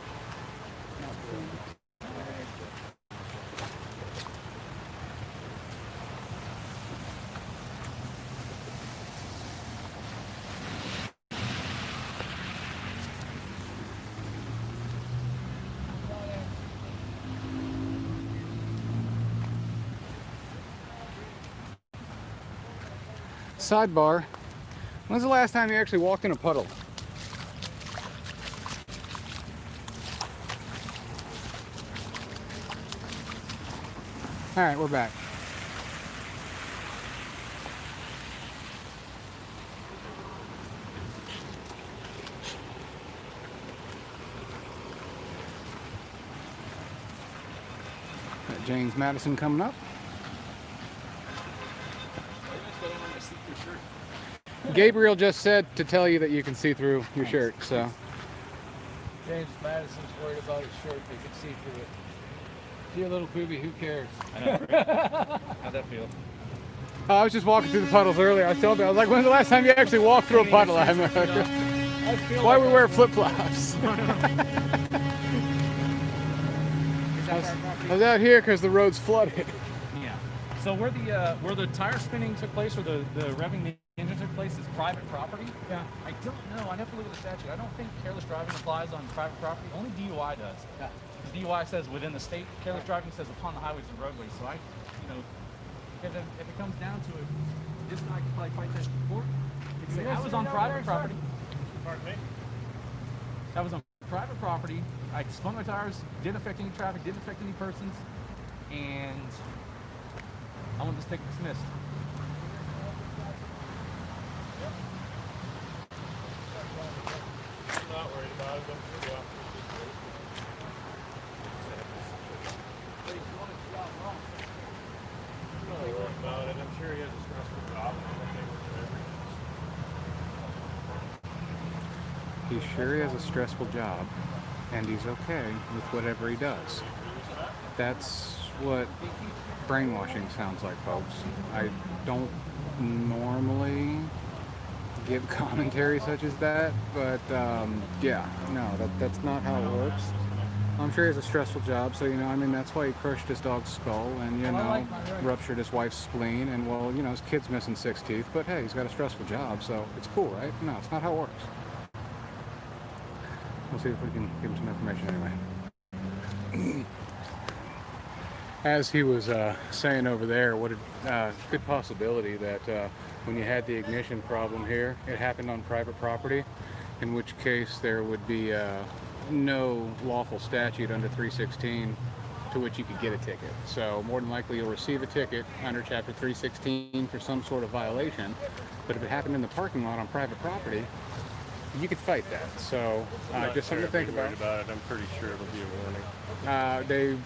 Sidebar. When's the last time you actually walked in a puddle? All right, we're back. James Madison coming up. Gabriel just said to tell you that you can see through your shirt, so. James Madison's worried about his shirt. They can see through it. See a little booby, who cares? I know, right? How'd that feel? I was just walking through the puddles earlier. I told you, I was like, when's the last time you actually walked through a puddle? I'm like, why we wear flip-flops? I was out here because the road's flooded. Yeah. So where the tire spinning took place, or the revving the engine took place, is private property. Yeah. I don't know. I'd have to look at the statute. I don't think careless driving applies on private property. Only DUI does. Yeah. DUI says within the state. Careless driving says upon the highways and roadways. So if it comes down to it, this guy could probably fight this in court. He'd say, I was on private property. Pardon me? I was on private property. I spun my tires, didn't affect any traffic, didn't affect any persons, and I want this ticket dismissed. I'm not worried about it, but yeah. I'm not worried about it. I'm sure he has a stressful job. He's sure he has a stressful job, and he's okay with whatever he does. That's what brainwashing sounds like, folks. I don't normally give commentary such as that, but yeah, no, that's not how it works. I'm sure he has a stressful job, so that's why he crushed his dog's skull and ruptured his wife's spleen, and well, his kid's missing 6 teeth, but hey, he's got a stressful job, so it's cool, right? No, it's not how it works. We'll see if we can give him some information anyway. As he was saying over there, what a good possibility that when you had the ignition problem here, it happened on private property, in which case there would be no lawful statute under 316 to which you could get a ticket. So more than likely you'll receive a ticket under Chapter 316 for some sort of violation, but if it happened in the parking lot on private property, you could fight that. So just something to think about. I'm pretty sure it'll be a warning.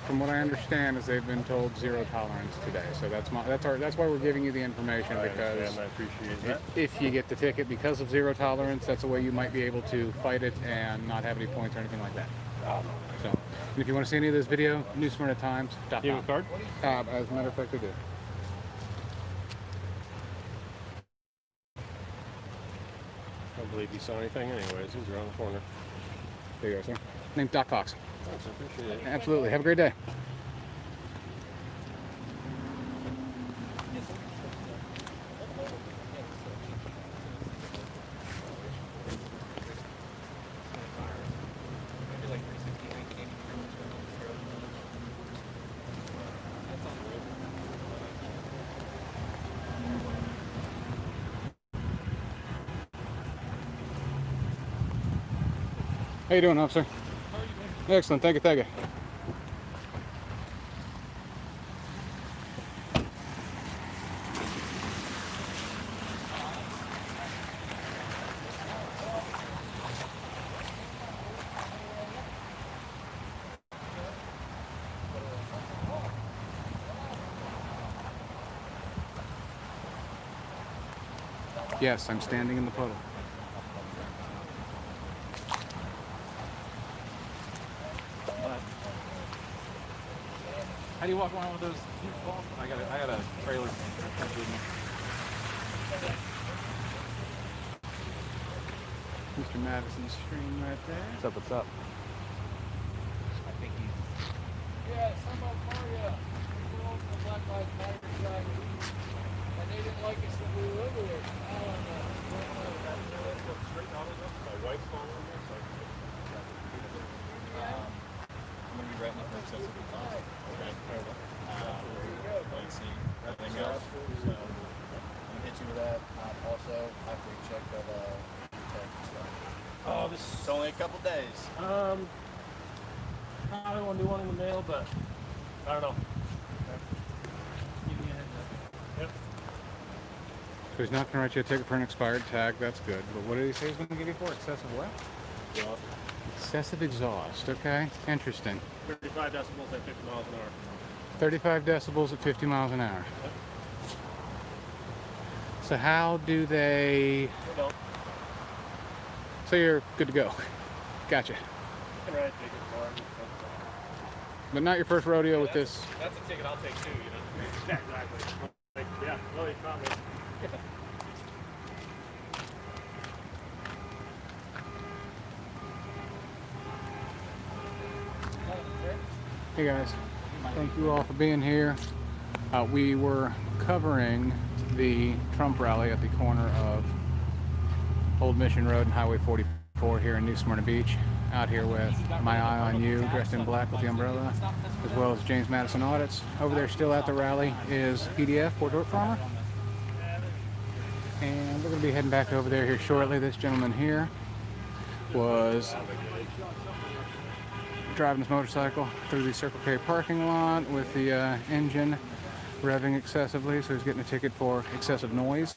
From what I understand, is they've been told 0 tolerance today. So that's why we're giving you the information, because I appreciate that. if you get the ticket because of 0 tolerance, that's a way you might be able to fight it and not have any points or anything like that. So, and if you want to see any of this video, newsmyrnatimes.com. Do you have a card? As a matter of fact, I do. I don't believe you saw anything anyways. He's around the corner. There you go, sir. Name's Doc Fox. Thanks, I appreciate it. Absolutely. Have a great day. How you doing, officer? Excellent. Thank you. Yes, I'm standing in the puddle. How do you walk around with those huge balls? I got a trailer. Mr. Madison's stream right there. What's up? I think he's... Yeah, some of Mario. We're on the Black Lives Matter side. And they didn't like us when we were over there. I don't know. My wife's phone number. I'm going to be writing up for excessive exhaust. Okay. Let's see. Everything else. So, I'm going to hit you with that. Also, after we check that tech and stuff. Oh, this It's only a couple days. I don't want to do one in the mail, but I don't know. Give me a heads up. Yep. So he's not going to write you a ticket for an expired tag. That's good. But what did he say he's going to give you for? Excessive what? Exhaust. Excessive exhaust. Okay. Interesting. 35 decibels at 50 miles an hour. 35 decibels at 50 miles an hour. So how do they... So you're good to go. Gotcha. But not your first rodeo with this. That's a ticket I'll take too, you know? Yeah, exactly. Like, yeah, really, probably. Hey guys, thank you all for being here. We were covering the Trump rally at the corner of Old Mission Road and Highway 44 here in New Smyrna Beach. Out here with My Eye on You, dressed in black with the umbrella, as well as James Madison Audits. Over there still at the rally is PDF, Port Dork Farmer. And we're going to be heading back over there here shortly. This gentleman here was driving his motorcycle through the Circle K parking lot with the engine revving excessively, so he's getting a ticket for excessive noise.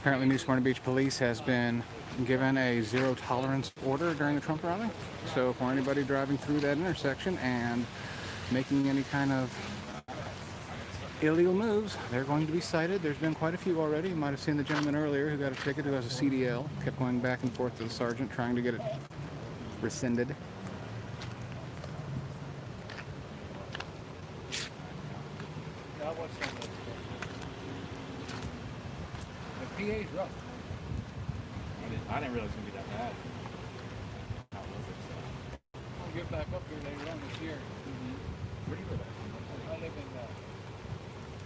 Apparently New Smyrna Beach Police has been given a zero tolerance order during the Trump rally. So for anybody driving through that intersection and making any kind of illegal moves, they're going to be cited. There's been quite a few already. You might have seen the gentleman earlier who got a ticket who has a CDL, kept going back and forth to the sergeant trying to get it rescinded. The PA's rough. I didn't realize it was going to be that bad. I'll get back up here later on this year. Where do you live at? I live in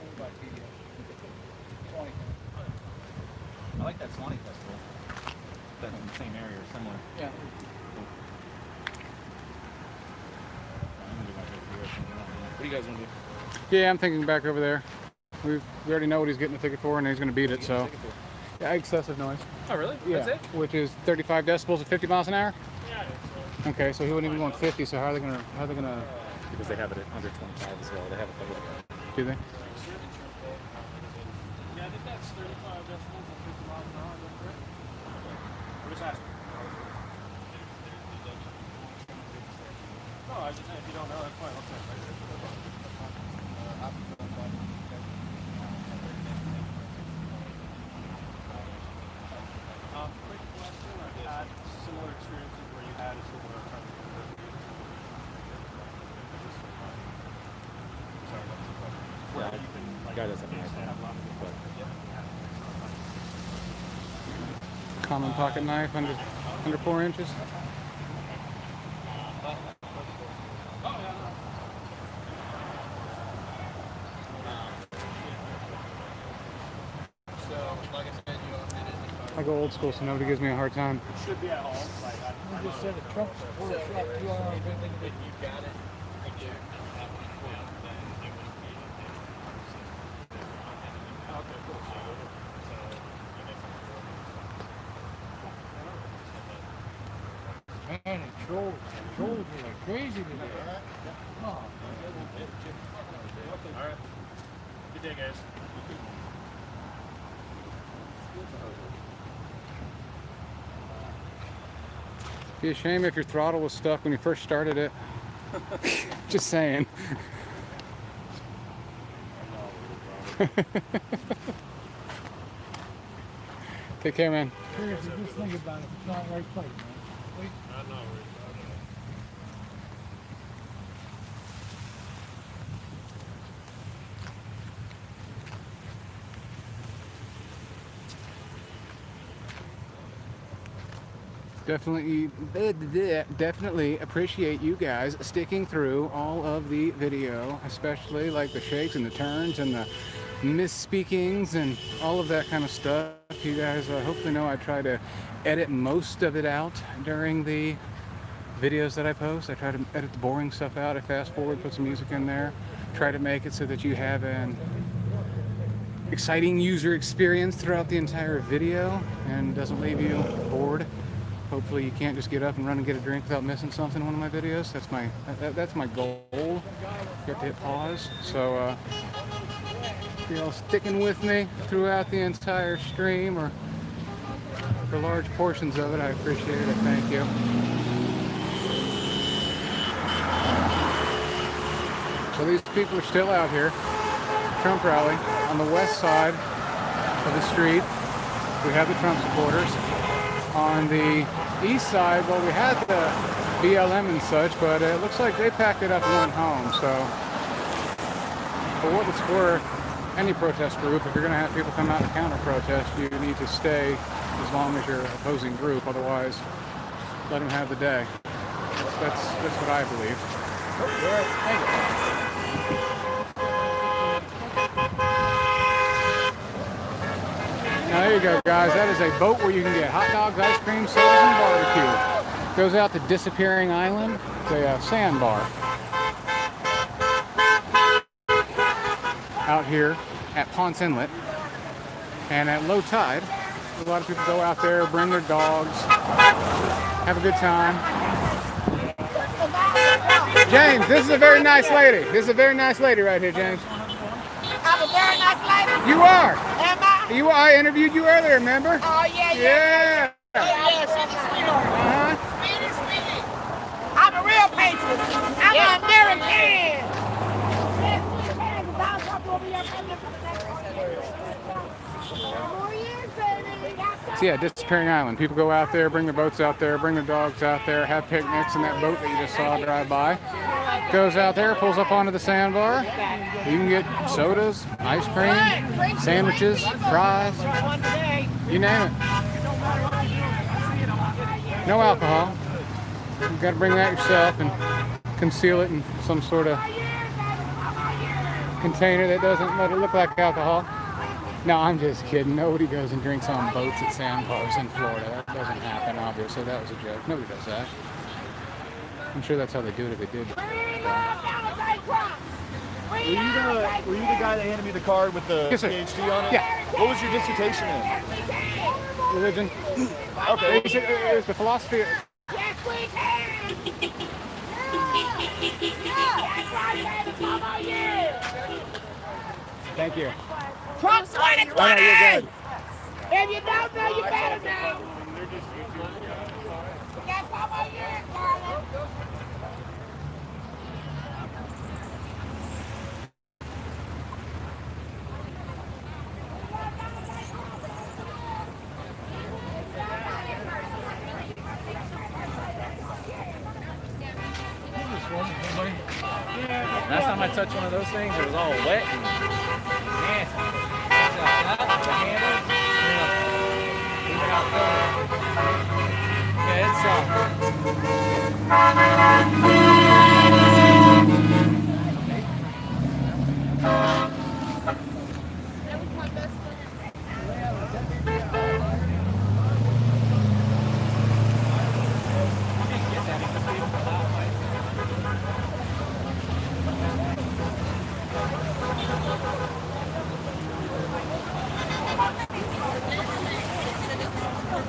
over by PA. Swanee. I like that Swanee Festival. That's in the same area or similar. Yeah. What do you guys want to do? Yeah, I'm thinking back over there. We already know what he's getting the ticket for, and he's going to beat it, so... Yeah, excessive noise. Oh, really? Yeah, That's it? which is 35 decibels at 50 miles an hour? Yeah. Okay, so he wouldn't even want 50, so how are they going to... Because they have it at under 25 as well. They have it there. Do they? Yeah, I think that's 35 decibels and 50 miles an hour. Is that correct? We're just asking. No, I just, if you don't know, that's fine. I'll check. Quick question. I've had similar experiences where you had a similar kind of sorry, that's the question. Where you can, like, Guy doesn't have have lots of Common pocket knife under 4 inches? I go old school, so nobody gives me a hard time. should be at home. Like, You just said a Trump supporter shot 2 hours. you got it. I do. Man, it trolls me like crazy today. Oh. All right. Good day, guys. Be a shame if your throttle was stuck when you first started it. Just saying. Take care, man. Seriously, just think about it. It's not the right place, man. I'm not worried about it. Definitely appreciate you guys sticking through all of the video, especially like the shakes and the turns and the misspeakings and all of that kind of stuff. You guys hopefully know I try to edit most of it out during the videos that I post. I try to edit the boring stuff out. I fast forward, put some music in there, try to make it so that you have an exciting user experience throughout the entire video and doesn't leave you bored. Hopefully you can't just get up and run and get a drink without missing something in one of my videos. That's my goal. You have to hit pause. So if you're all sticking with me throughout the entire stream or for large portions of it, I appreciate it. Thank you. So these people are still out here. Trump rally on the west side of the street. We have the Trump supporters. On the east side, well, we had the BLM and such, but it looks like they packed it up and went home. So for what it's worth, any protest group, if you're going to have people come out and counter-protest, you need to stay as long as your opposing group. Otherwise, let them have the day. That's what I believe. Now there you go, guys. That is a boat where you can get hot dogs, ice cream, sodas, and barbecue. Goes out to Disappearing Island. It's a sandbar. Out here at Ponce Inlet. And at low tide, a lot of people go out there, bring their dogs, have a good time. James, this is a very nice lady. This is a very nice lady right here, James. I'm a very nice lady. You are. Am I? I interviewed you earlier, remember? Oh, yeah. Yeah. Yeah, she's a sweetheart. Uh-huh. Sweetie. I'm a real patriot. I'm an American. So yeah, Disappearing Island. People go out there, bring their boats out there, bring their dogs out there, have picnics in that boat that you just saw drive by. Goes out there, pulls up onto the sandbar. You can get sodas, ice cream, sandwiches, fries, you name it. No alcohol. You've got to bring that yourself and conceal it in some sort of container that doesn't let it look like alcohol. No, I'm just kidding. Nobody goes and drinks on boats at sandbars in Florida. That doesn't happen, obviously. That was a joke. Nobody does that. I'm sure that's how they do it if they did. Were you the guy that handed me the card with the Yes, sir. PhD on it? Yeah. What was your dissertation in? Religion. Okay. It was the philosophy. Yes, we can. Thank you. Trump 2020. Oh, no, you're good. If you don't know, you better know. We got 4 more years, darling. Last time I touched one of those things, it was all wet and nasty. The handle, leave it out there. Yeah,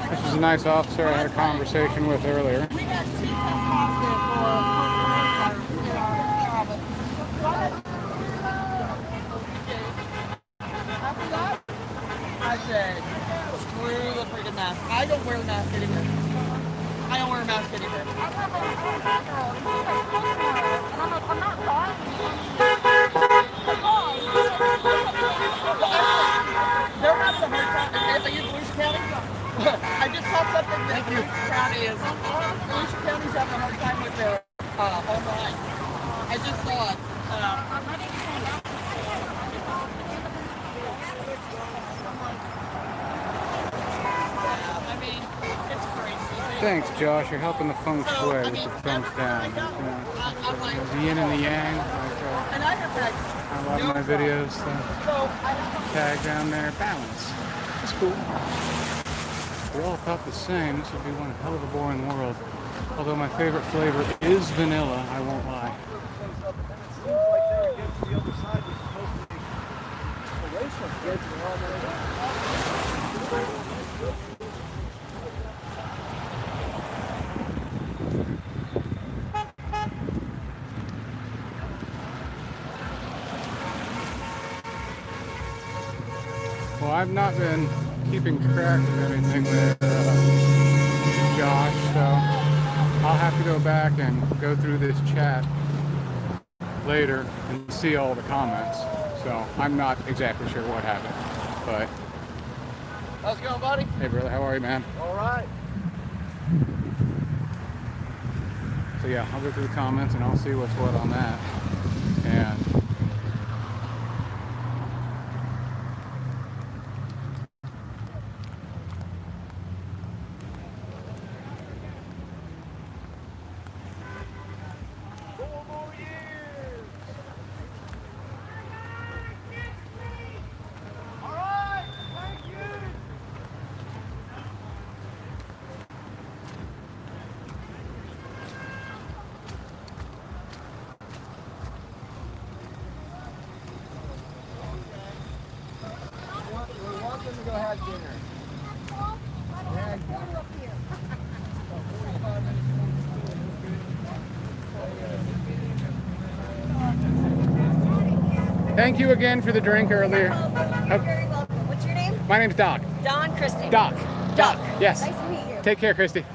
This is a nice officer I had a conversation with earlier. I said, screw the freaking mask. I don't wear a mask anymore. I don't wear a mask anymore. They're having a hard time. Are you Volusia County? I just saw something that Volusia County is. Volusia County's having a hard time with their online. I just saw it. Thanks, Josh. You're helping the feng shui with the thumbs down. The yin and the yang. Like, I love my videos. Tag down there. Balance. It's cool. If we all thought the same, this would be one hell of a boring world. Although my favorite flavor is vanilla, I won't lie. Well, I've not been keeping track of anything with Josh, so I'll have to go back and go through this chat later and see all the comments. So I'm not exactly sure what happened, but. How's it going, buddy? Hey, brother, how are you, man? All right. So yeah, I'll go through the comments and I'll see what's what on that. And We want them to go have dinner. thank you again for the drink earlier. You're very welcome. What's your name? My name's Doc. Don Christie. Doc. Doc. Yes. Nice to meet you. Take care, Christy.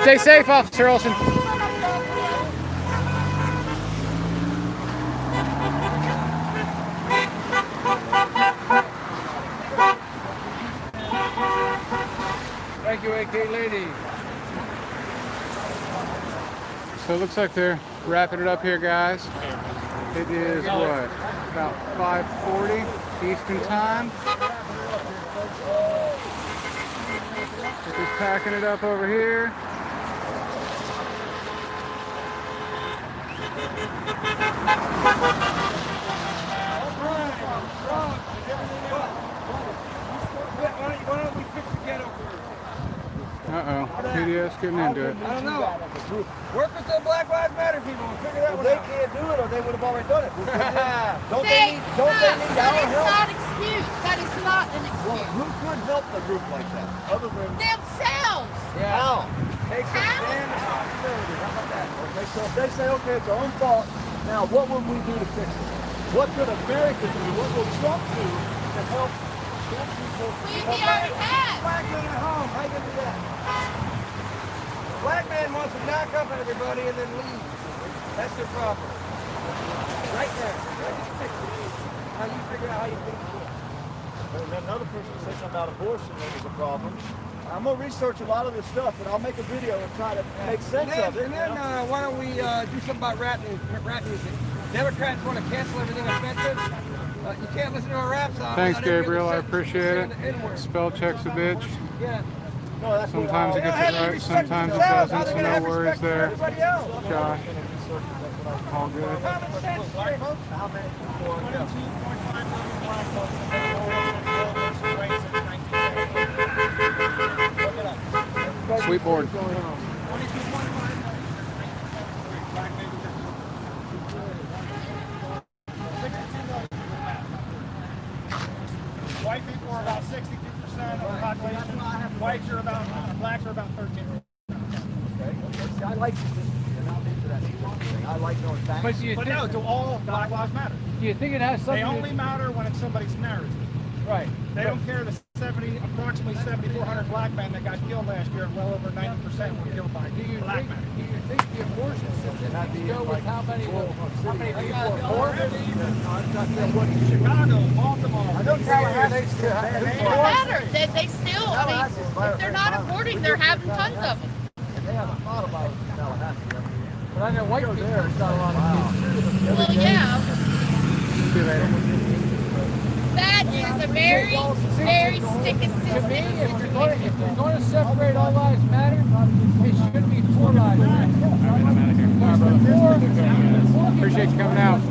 Stay safe, Officer Olson. Thank you, AK lady. So it looks like they're wrapping it up here, guys. It is what? About 5:40 Eastern time. They're just packing it up over here. Uh-oh, PDS getting into it. I don't know. Work with the Black Lives Matter people and figure that one out. They can't do it or they would have already done it. Don't they need our That is help? not excuse. That is not an Well, excuse. who could help a group like that? Other than Themselves. how? Take some stand responsibility. How about that? Okay, so if they say, okay, it's our own fault, now what would we do to fix it? What could America do? What will Trump do to help poor people? We already have. Black men at home, how you gonna do that? Black man wants to knock up at everybody and then leave. That's their problem. Right there. Now you figure out how you think it is. And then another person said something about abortion that was a problem. I'm going to research a lot of this stuff, and I'll make a video and try to make sense of it. And then why don't we do something about rap music? Democrats want to cancel everything offensive. You can't listen to a rap song. Thanks, without every Gabriel. I other sentence appreciate it. saying the N-word. Spell check's a bitch. Yeah. No, that's Sometimes it gets it right, sometimes it doesn't, so no worries there. Josh, all good. Sweet board. White people are about 62% of the population. Whites are about, blacks are about 13%. I like I like knowing facts. But no, to all Black Lives Matter. Do you think it has something? They only matter when it's somebody's narrative. Right. They don't care the approximately 7,400 black men that got killed last year, and well over 90% were killed by black men. Do you think the abortion system needs to go with how many people are born? Chicago, Baltimore, I know Tallahassee still It doesn't matter. They still, I mean, if they're not aborting, they're having tons of them. They haven't thought about Tallahassee. But I know white people have got a lot of kids. Well, yeah. See you later. That is a very, very sticky To me, system. if you're going to separate all lives matter, it should be poor lives matter. Appreciate you coming out.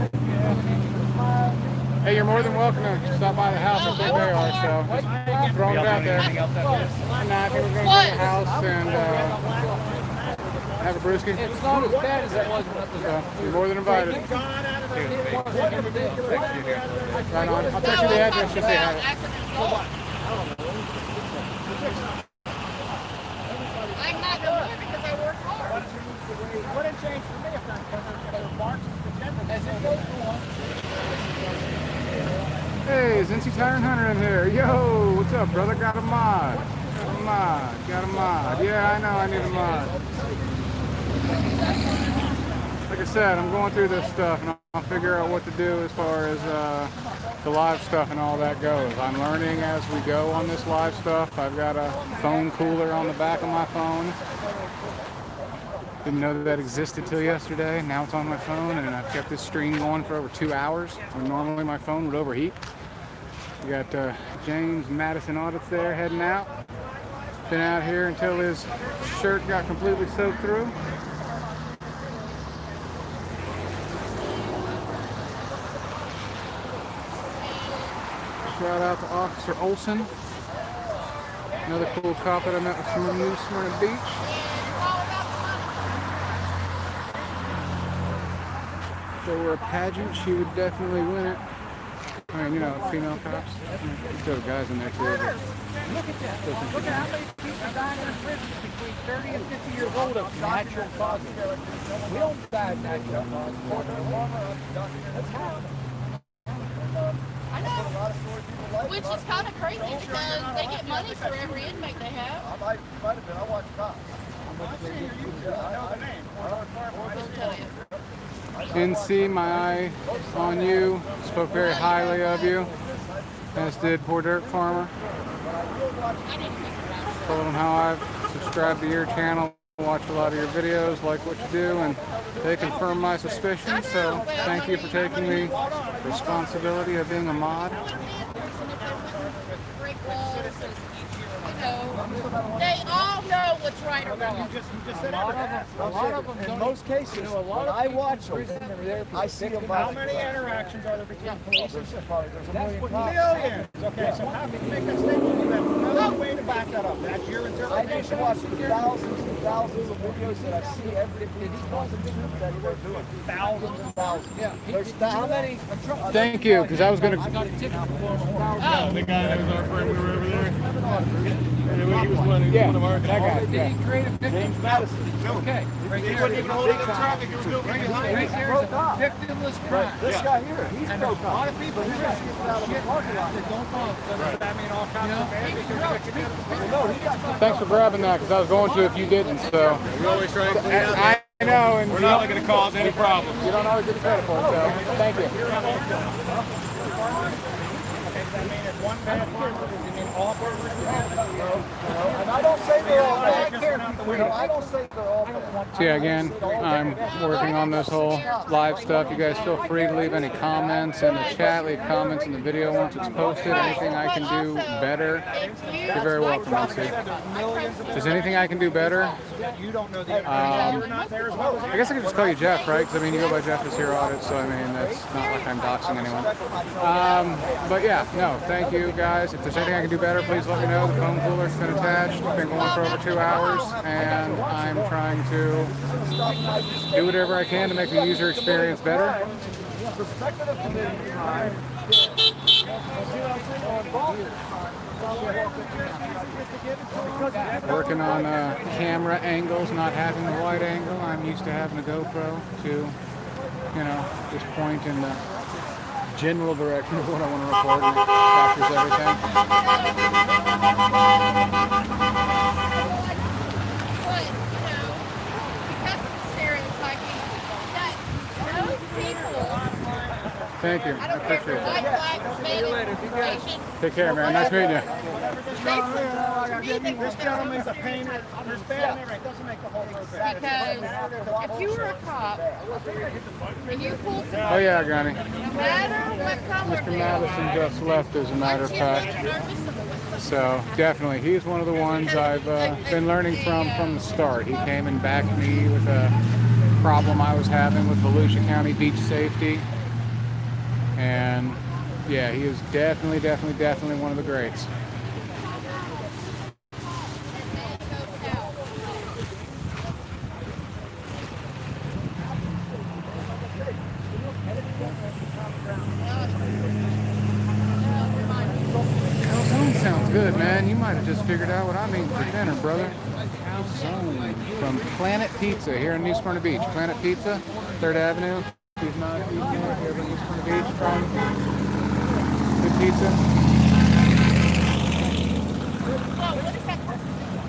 Hey, you're more than welcome to stop by the house at Big Bay Art, so just throwing it out there. And I think we're going to go to the house and have a brewski. It's not as bad as it was when it was So, you're more than invited. Right on. I'll text you the address just so you have it. I'm not doing it because I work hard. Wouldn't change for me if not because they're Marxist agenda. as it goes on. is NC Tire and Hunter in here. Yo, what's up, brother? Got a mod. Got a mod. Yeah, I know I need a mod. Like I said, I'm going through this stuff and I'll figure out what to do as far as the live stuff and all that goes. I'm learning as we go on this live stuff. I've got a phone cooler on the back of my phone. Didn't know that existed till yesterday. Now it's on my phone, and I've kept this stream going for over 2 hours when normally my phone would overheat. We got James Madison Audits there heading out. Been out here until his shirt got completely soaked through. Shout out to Officer Olson, another cool cop that I met with from New Smyrna Beach. If there were a pageant, she would definitely win it. I mean, you know, female cops. There's guys in there too. Look at that. Look at how many people die in prison between 30 and 50 years old of natural causes. We don't die of natural causes. That's how. I know. Which is kind of crazy because they get money for every inmate they have. I might have been. I watched cops. NC, my eye on you. Spoke very highly of you, as did Poor Dirt Farmer. Told them how I've subscribed to your channel, watched a lot of your videos, like what you do, and they confirmed my suspicions. So thank you for taking the responsibility of being a mod. They all know what's right or wrong. A lot of them in most cases, when I watch them, I see them. How many interactions are there between police and citizens? That's what millions. Okay, so how can you make that statement? You have no way to back that up. That's your interpretation. I just watch thousands and thousands of videos that I see every day. That they're doing thousands and thousands. Yeah. There's how many? Thank you, because I was going to. I got a ticket for The guy that was our friend, we were over there. He was one of our guys. Did he create a victim? James Madison. Okay. Right He here. wasn't even holding up traffic. He was doing right behind Right us. here is a victimless crime. This guy here, he's And pro there's a lot of people who He's got shooting out of the parking lot. that don't know. Does that mean all cops are bad because they're victims? No, he got Thanks for grabbing that, because I was going to if you didn't. So We always try to clean up. I know, and We're not going to cause any problems. you don't always get the credit for it. So thank you. I mean, if one bad burger, does it mean all burgers are bad? And I don't say they're all bad. No, I don't say they're all bad. So yeah, again, I'm working on this whole live stuff. You guys feel free to leave any comments in the chat, leave comments in the video once it's posted. Anything I can do better, you're very welcome, NC. If there's anything I can do better, You don't know the you're not there as well. I guess I could just call you Jeff, right? Because I mean, you go by Jeff as your audit, so I mean, that's not like I'm doxing anyone. But yeah, no, thank you guys. If there's anything I can do better, please let me know. The phone cooler's been attached. It's been going for over 2 hours, and I'm trying to do whatever I can to make the user experience better. Working on camera angles, not having the wide angle. I'm used to having a GoPro to, you know, just point in the general direction of what I want to record, and it captures everything. But, you know, because of the stereotyping, that those people, Thank you. I I don't care if appreciate they're white, it. black, Hispanic, Asian, Take care, man. Nice meeting you. This gentleman's a painter. There's bad in there. It doesn't make the whole road bad. because if you were a cop and you pulled Oh yeah, Granny. no matter what color Mr. they Madison are, just left, as a matter of fact. So definitely, he's one of the ones I've been learning from the start. He came and backed me with a problem I was having with Volusia County beach safety. And yeah, he is definitely one of the greats. Calzone sounds good, man. You might have just figured out what I'm eating for dinner, brother. Calzone from Planet Pizza here in New Smyrna Beach. Planet Pizza, 3rd Avenue. He's not eating it here in New Smyrna Beach. Good pizza. Well, what is that person doing?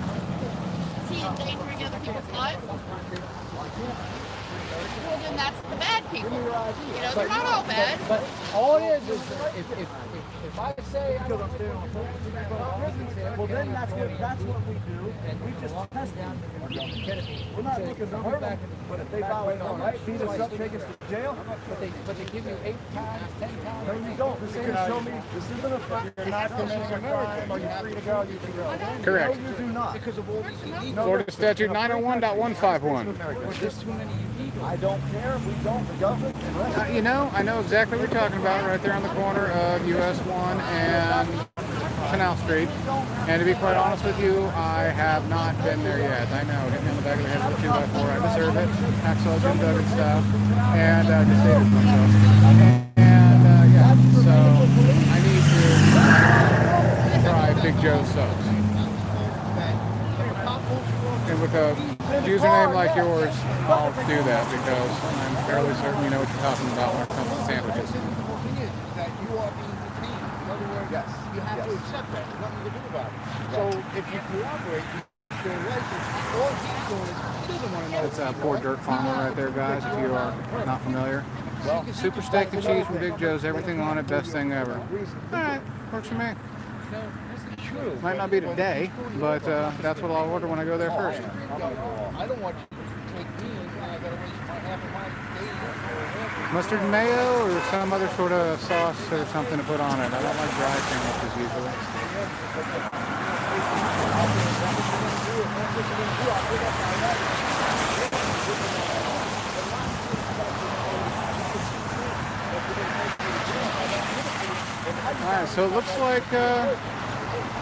Is he endangering other people's lives? Well, then that's the bad people. You know, they're not all bad. But all it is if I say I'm going to do Well, then that's what we do, and we just test them. We're not looking to hurt them, but if they violate our rights, beat us up, take us to jail. But they give you 8 times, 10 times. No, you don't. This ain't show me. This isn't a fact. You're not committing a crime. Are you free to go? You can go. Correct. No, you do not. Because of all these illegal. Florida Statute 901.151. There's too many illegal. I don't care. We don't. The government. You know, I know exactly what you're talking about right there on the corner of US 1 and Canal Street. And to be quite honest with you, I have not been there yet. I know, hit me on the back of the head with a 2x4. I deserve it. Axel Jim Duggan style. And just dated myself. And yeah, so I need to try Big Joe's subs. And with a username like yours, I'll do that because I'm fairly certain you know what you're talking about when it comes to sandwiches. The thing is that you are being detained. In other words, you have to accept that. There's nothing to do about it. So if you cooperate, your license, all he's doing is he doesn't want to know. It's a Poor Dirt Farmer right there, guys, if you are not familiar. Super steak and cheese from Big Joe's, everything on it, best thing ever. Alright, works for me. Might not be today, but that's what I'll order when I go there first. I don't want you to take me and I gotta waste half of my day. Mustard and mayo or some other sort of sauce or something to put on it. I don't like dry sandwiches usually. Alright, so it looks like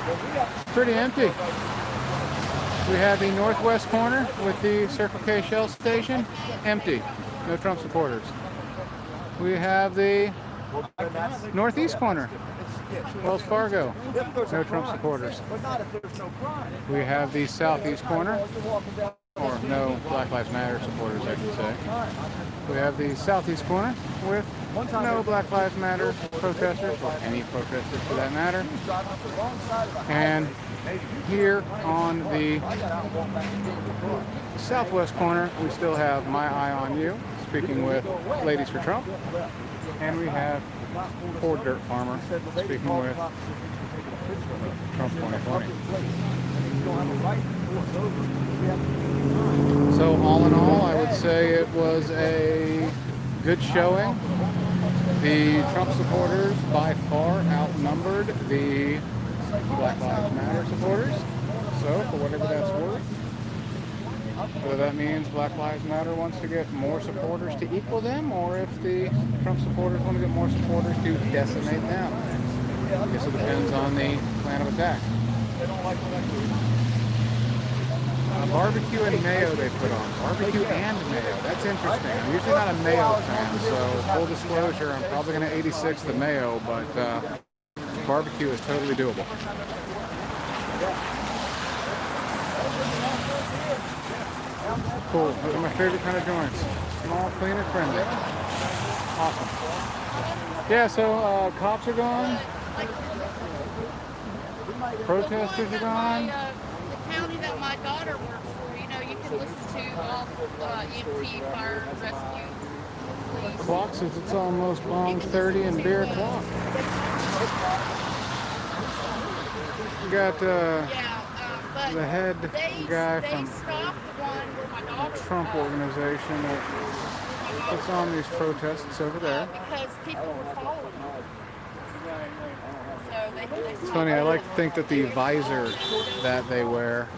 it's pretty empty. We have the northwest corner with the Circle K Shell station, empty. No Trump supporters. We have the northeast corner, Wells Fargo, no Trump supporters. We have the southeast corner, or no Black Lives Matter supporters, I should say. We have the southeast corner with no Black Lives Matter protesters, or any protesters for that matter. And here on the southwest corner, we still have My Eye on You, speaking with Ladies for Trump. And we have Poor Dirt Farmer, speaking with Trump 2020. So all in all, I would say it was a good showing. The Trump supporters by far outnumbered the Black Lives Matter supporters. So for whatever that's worth, whether that means Black Lives Matter wants to get more supporters to equal them, or if the Trump supporters want to get more supporters to decimate them. I guess it depends on the plan of attack. Barbecue and mayo they put on. Barbecue and mayo. That's interesting. I'm usually not a mayo fan, so full disclosure, I'm probably going to 86 the mayo, but barbecue is totally doable. Cool. Those are my favorite kind of joints. Small, clean, and friendly. Awesome. Yeah, so cops are gone. Protesters are gone. The county that my daughter works for, you know, you can listen to all EMT, fire, rescue, police. Clock says it's almost bomb 30 and beer o'clock. We got the head guy from the Trump organization that puts on these protests over there. Because people were following them. It's funny, I like to think that the visor that they wear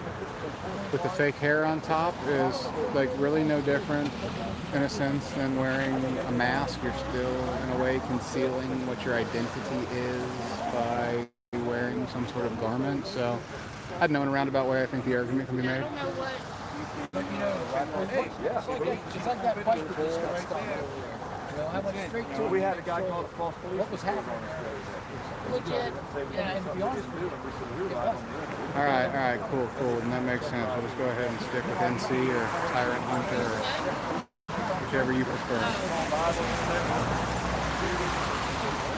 with the fake hair on top is like really no different in a sense than wearing a mask. You're still in a way concealing what your identity is by wearing some sort of garment. So I don't know, in a roundabout way I think the argument can be made. But you know, it's like that fight that just got started. You know, I went straight to we had a guy called a false police. What was happening? Legit. Yeah, and to be honest with you, it wasn't. All right, cool. And that makes sense. We'll just go ahead and stick with NC or Tyrant Hunter or whichever you prefer.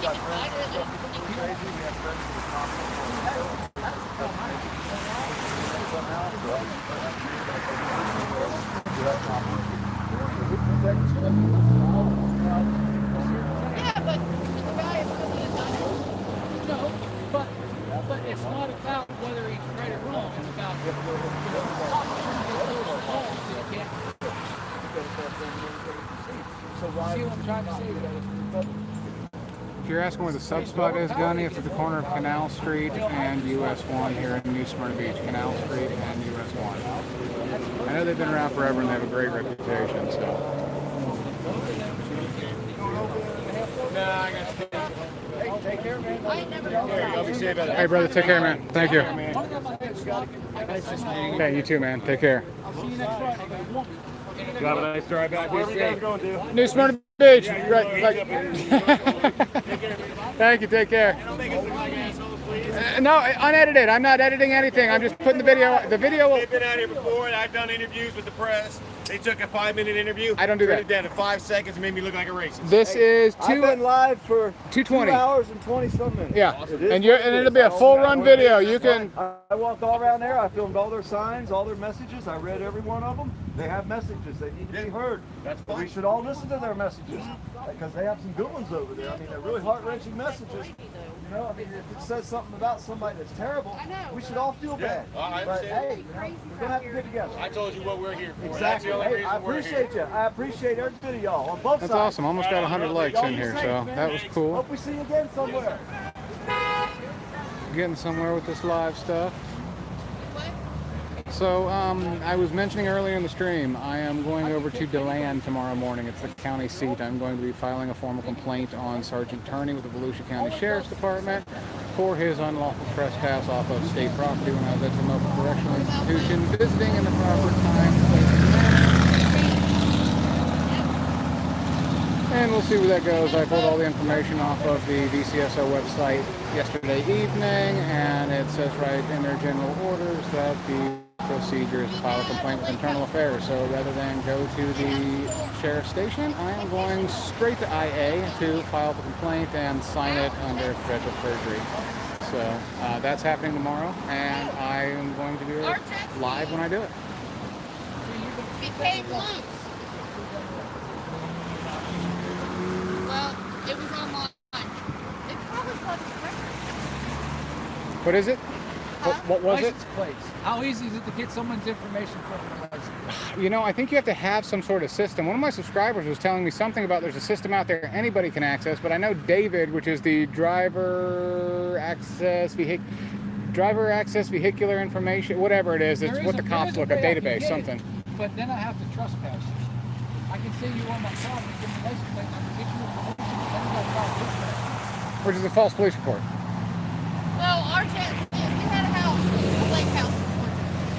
got friends that stuff that's crazy. We have friends that are Yeah, but the guy is still in it. No, but it's not about whether he's right or wrong. It's about see what I'm trying to say? If you're asking where the sub spot is, Gunny, it's at the corner of Canal Street and US 1 here in New Smyrna Beach. Canal Street and US 1. I know they've been around forever and they have a great reputation, so. Take care, man. Hey, brother, take care, man. Thank you. Okay, you too, man. Take care. You have a nice drive back. Where are you guys going to? New Smyrna Beach. Right. Thank you. Take care. No, unedited. I'm not editing anything. I'm just putting the video. The video. They've been out here before, and I've done interviews with the press. They took a 5-minute interview. I don't do that. It down in 5 seconds and made me look like a racist. This is I've been live for 2:20 hours and 20-some minutes. Yeah, and it'll be a full-run video. You can. I walked all around there. I filmed all their signs, all their messages. I read every one of them. They have messages. They need to be heard. That's fine. We should all listen to their messages because they have some good ones over there. I mean, they're really heart-wrenching messages. You know, I mean, if it says something about somebody that's terrible, we should all feel bad. I But understand. hey, we're gonna have to get together. I told you what we're here for. Exactly. That's the only Hey, reason I we're appreciate here. you. I appreciate every bit of y'all on both That's sides. awesome. Almost got 100 likes in here, so that was cool. Hope we see you again somewhere. Getting somewhere with this live stuff. So I was mentioning earlier in the stream, I am going over to DeLand tomorrow morning. It's the county seat. I'm going to be filing a formal complaint on Sergeant Turney with the Volusia County Sheriff's Department for his unlawful trespass off of state property when I was at the local correctional institution, visiting in the proper time, place, and manner. And we'll see where that goes. I pulled all the information off of the VCSO website yesterday evening, and it says right in their general orders that the procedure is to file a complaint with Internal Affairs. So rather than go to the sheriff's station, I am going straight to IA to file the complaint and sign it under threat of perjury. So that's happening tomorrow, and I am going to do it live when I do it. Became loose. Well, it was online. It probably wasn't record. What is it? What was it? License plates. How easy is it to get someone's information from a license? You know, I think you have to have some sort of system. One of my subscribers was telling me something about there's a system out there anybody can access, but I know David, which is the driver access vehicular information, whatever it is, it's what the cops look at, database, something. But then I have to trespass you. I can say you on my car and give me a license plate number, get you information, then I file trespass. Which is a false police report. Well, our jet, we had a house, a lake house.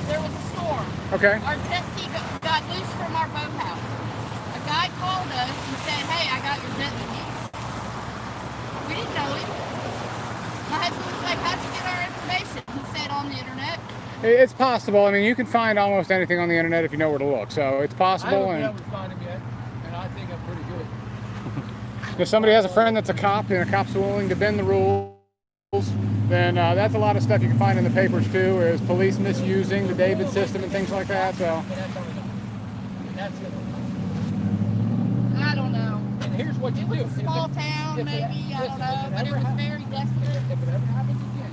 There was a storm. Okay. Our jet ski got loose from our boathouse. A guy called us and said, "Hey, I got your jet ski." We didn't know it. My husband was like, "How'd you get our information?" He said, "On the internet." It's possible. I mean, you can find almost anything on the internet if you know where to look. So it's possible. I haven't been able to find him yet, and I think I'm pretty good. If somebody has a friend that's a cop and a cop's willing to bend the rules, then that's a lot of stuff you can find in the papers too, is police misusing the David system and things like that. So That's it. I don't know. And here's what you do. It was a small town, maybe, I don't know, but it was very desolate. If it ever happens again,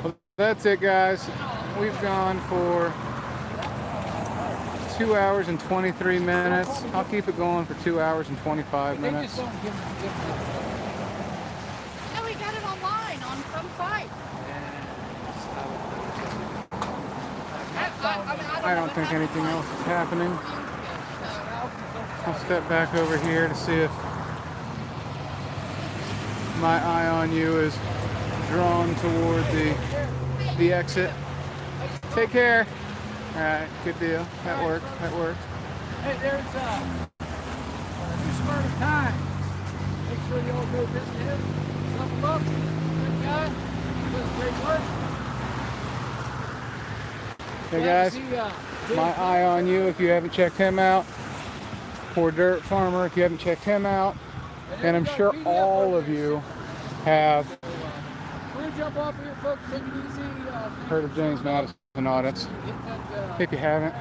well, that's it, guys. We've gone for 2 hours and 23 minutes. I'll keep it going for 2 hours and 25 minutes. No, we got it online on some site. I don't think anything else is happening. I'll step back over here to see if my eye on you is drawn toward the exit. Take care. All right, good deal. That worked. That worked. Hey, there's New Smyrna Times. Make sure you all go visit him. Sum him up. Good guy. Does great work. Hey guys, my eye on you if you haven't checked him out. wPoor Dirt Farmer if you haven't checked him out. And I'm sure all of you have heard of James Madison Audits. If you haven't,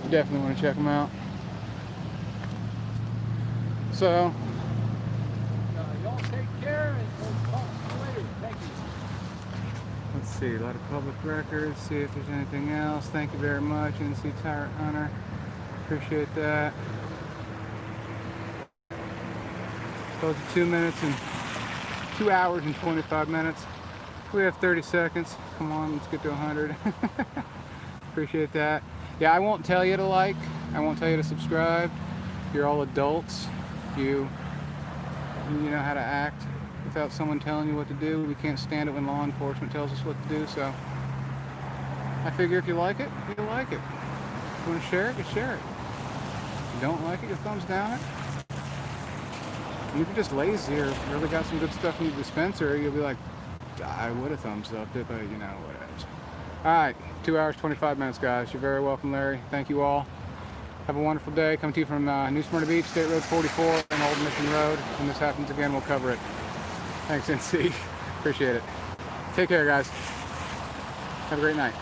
you definitely want to check him out. So, y'all take care and we'll talk to you later. Thank you. let's see, a lot of public records, see if there's anything else. Thank you very much, NC Tyrant Hunter. Appreciate that. Close to 2 minutes and 2 hours and 25 minutes. We have 30 seconds. Come on, let's get to 100. Appreciate that. Yeah, I won't tell you to like. I won't tell you to subscribe. You're all adults. You know how to act without someone telling you what to do. We can't stand it when law enforcement tells us what to do, so I figure if you like it, you like it. If you want to share it, you share it. If you don't like it, you thumbs down it. And if you're just lazy or really got some good stuff in the dispenser, you'll be like, I would have thumbs upped it, but you know, whatever. Alright, 2 hours, 25 minutes, guys. You're very welcome, Larry. Thank you all. Have a wonderful day. Coming to you from New Smyrna Beach, State Road 44 and Old Mission Road. When this happens again, we'll cover it. Thanks, NC. Appreciate it. Take care, guys. Have a great night.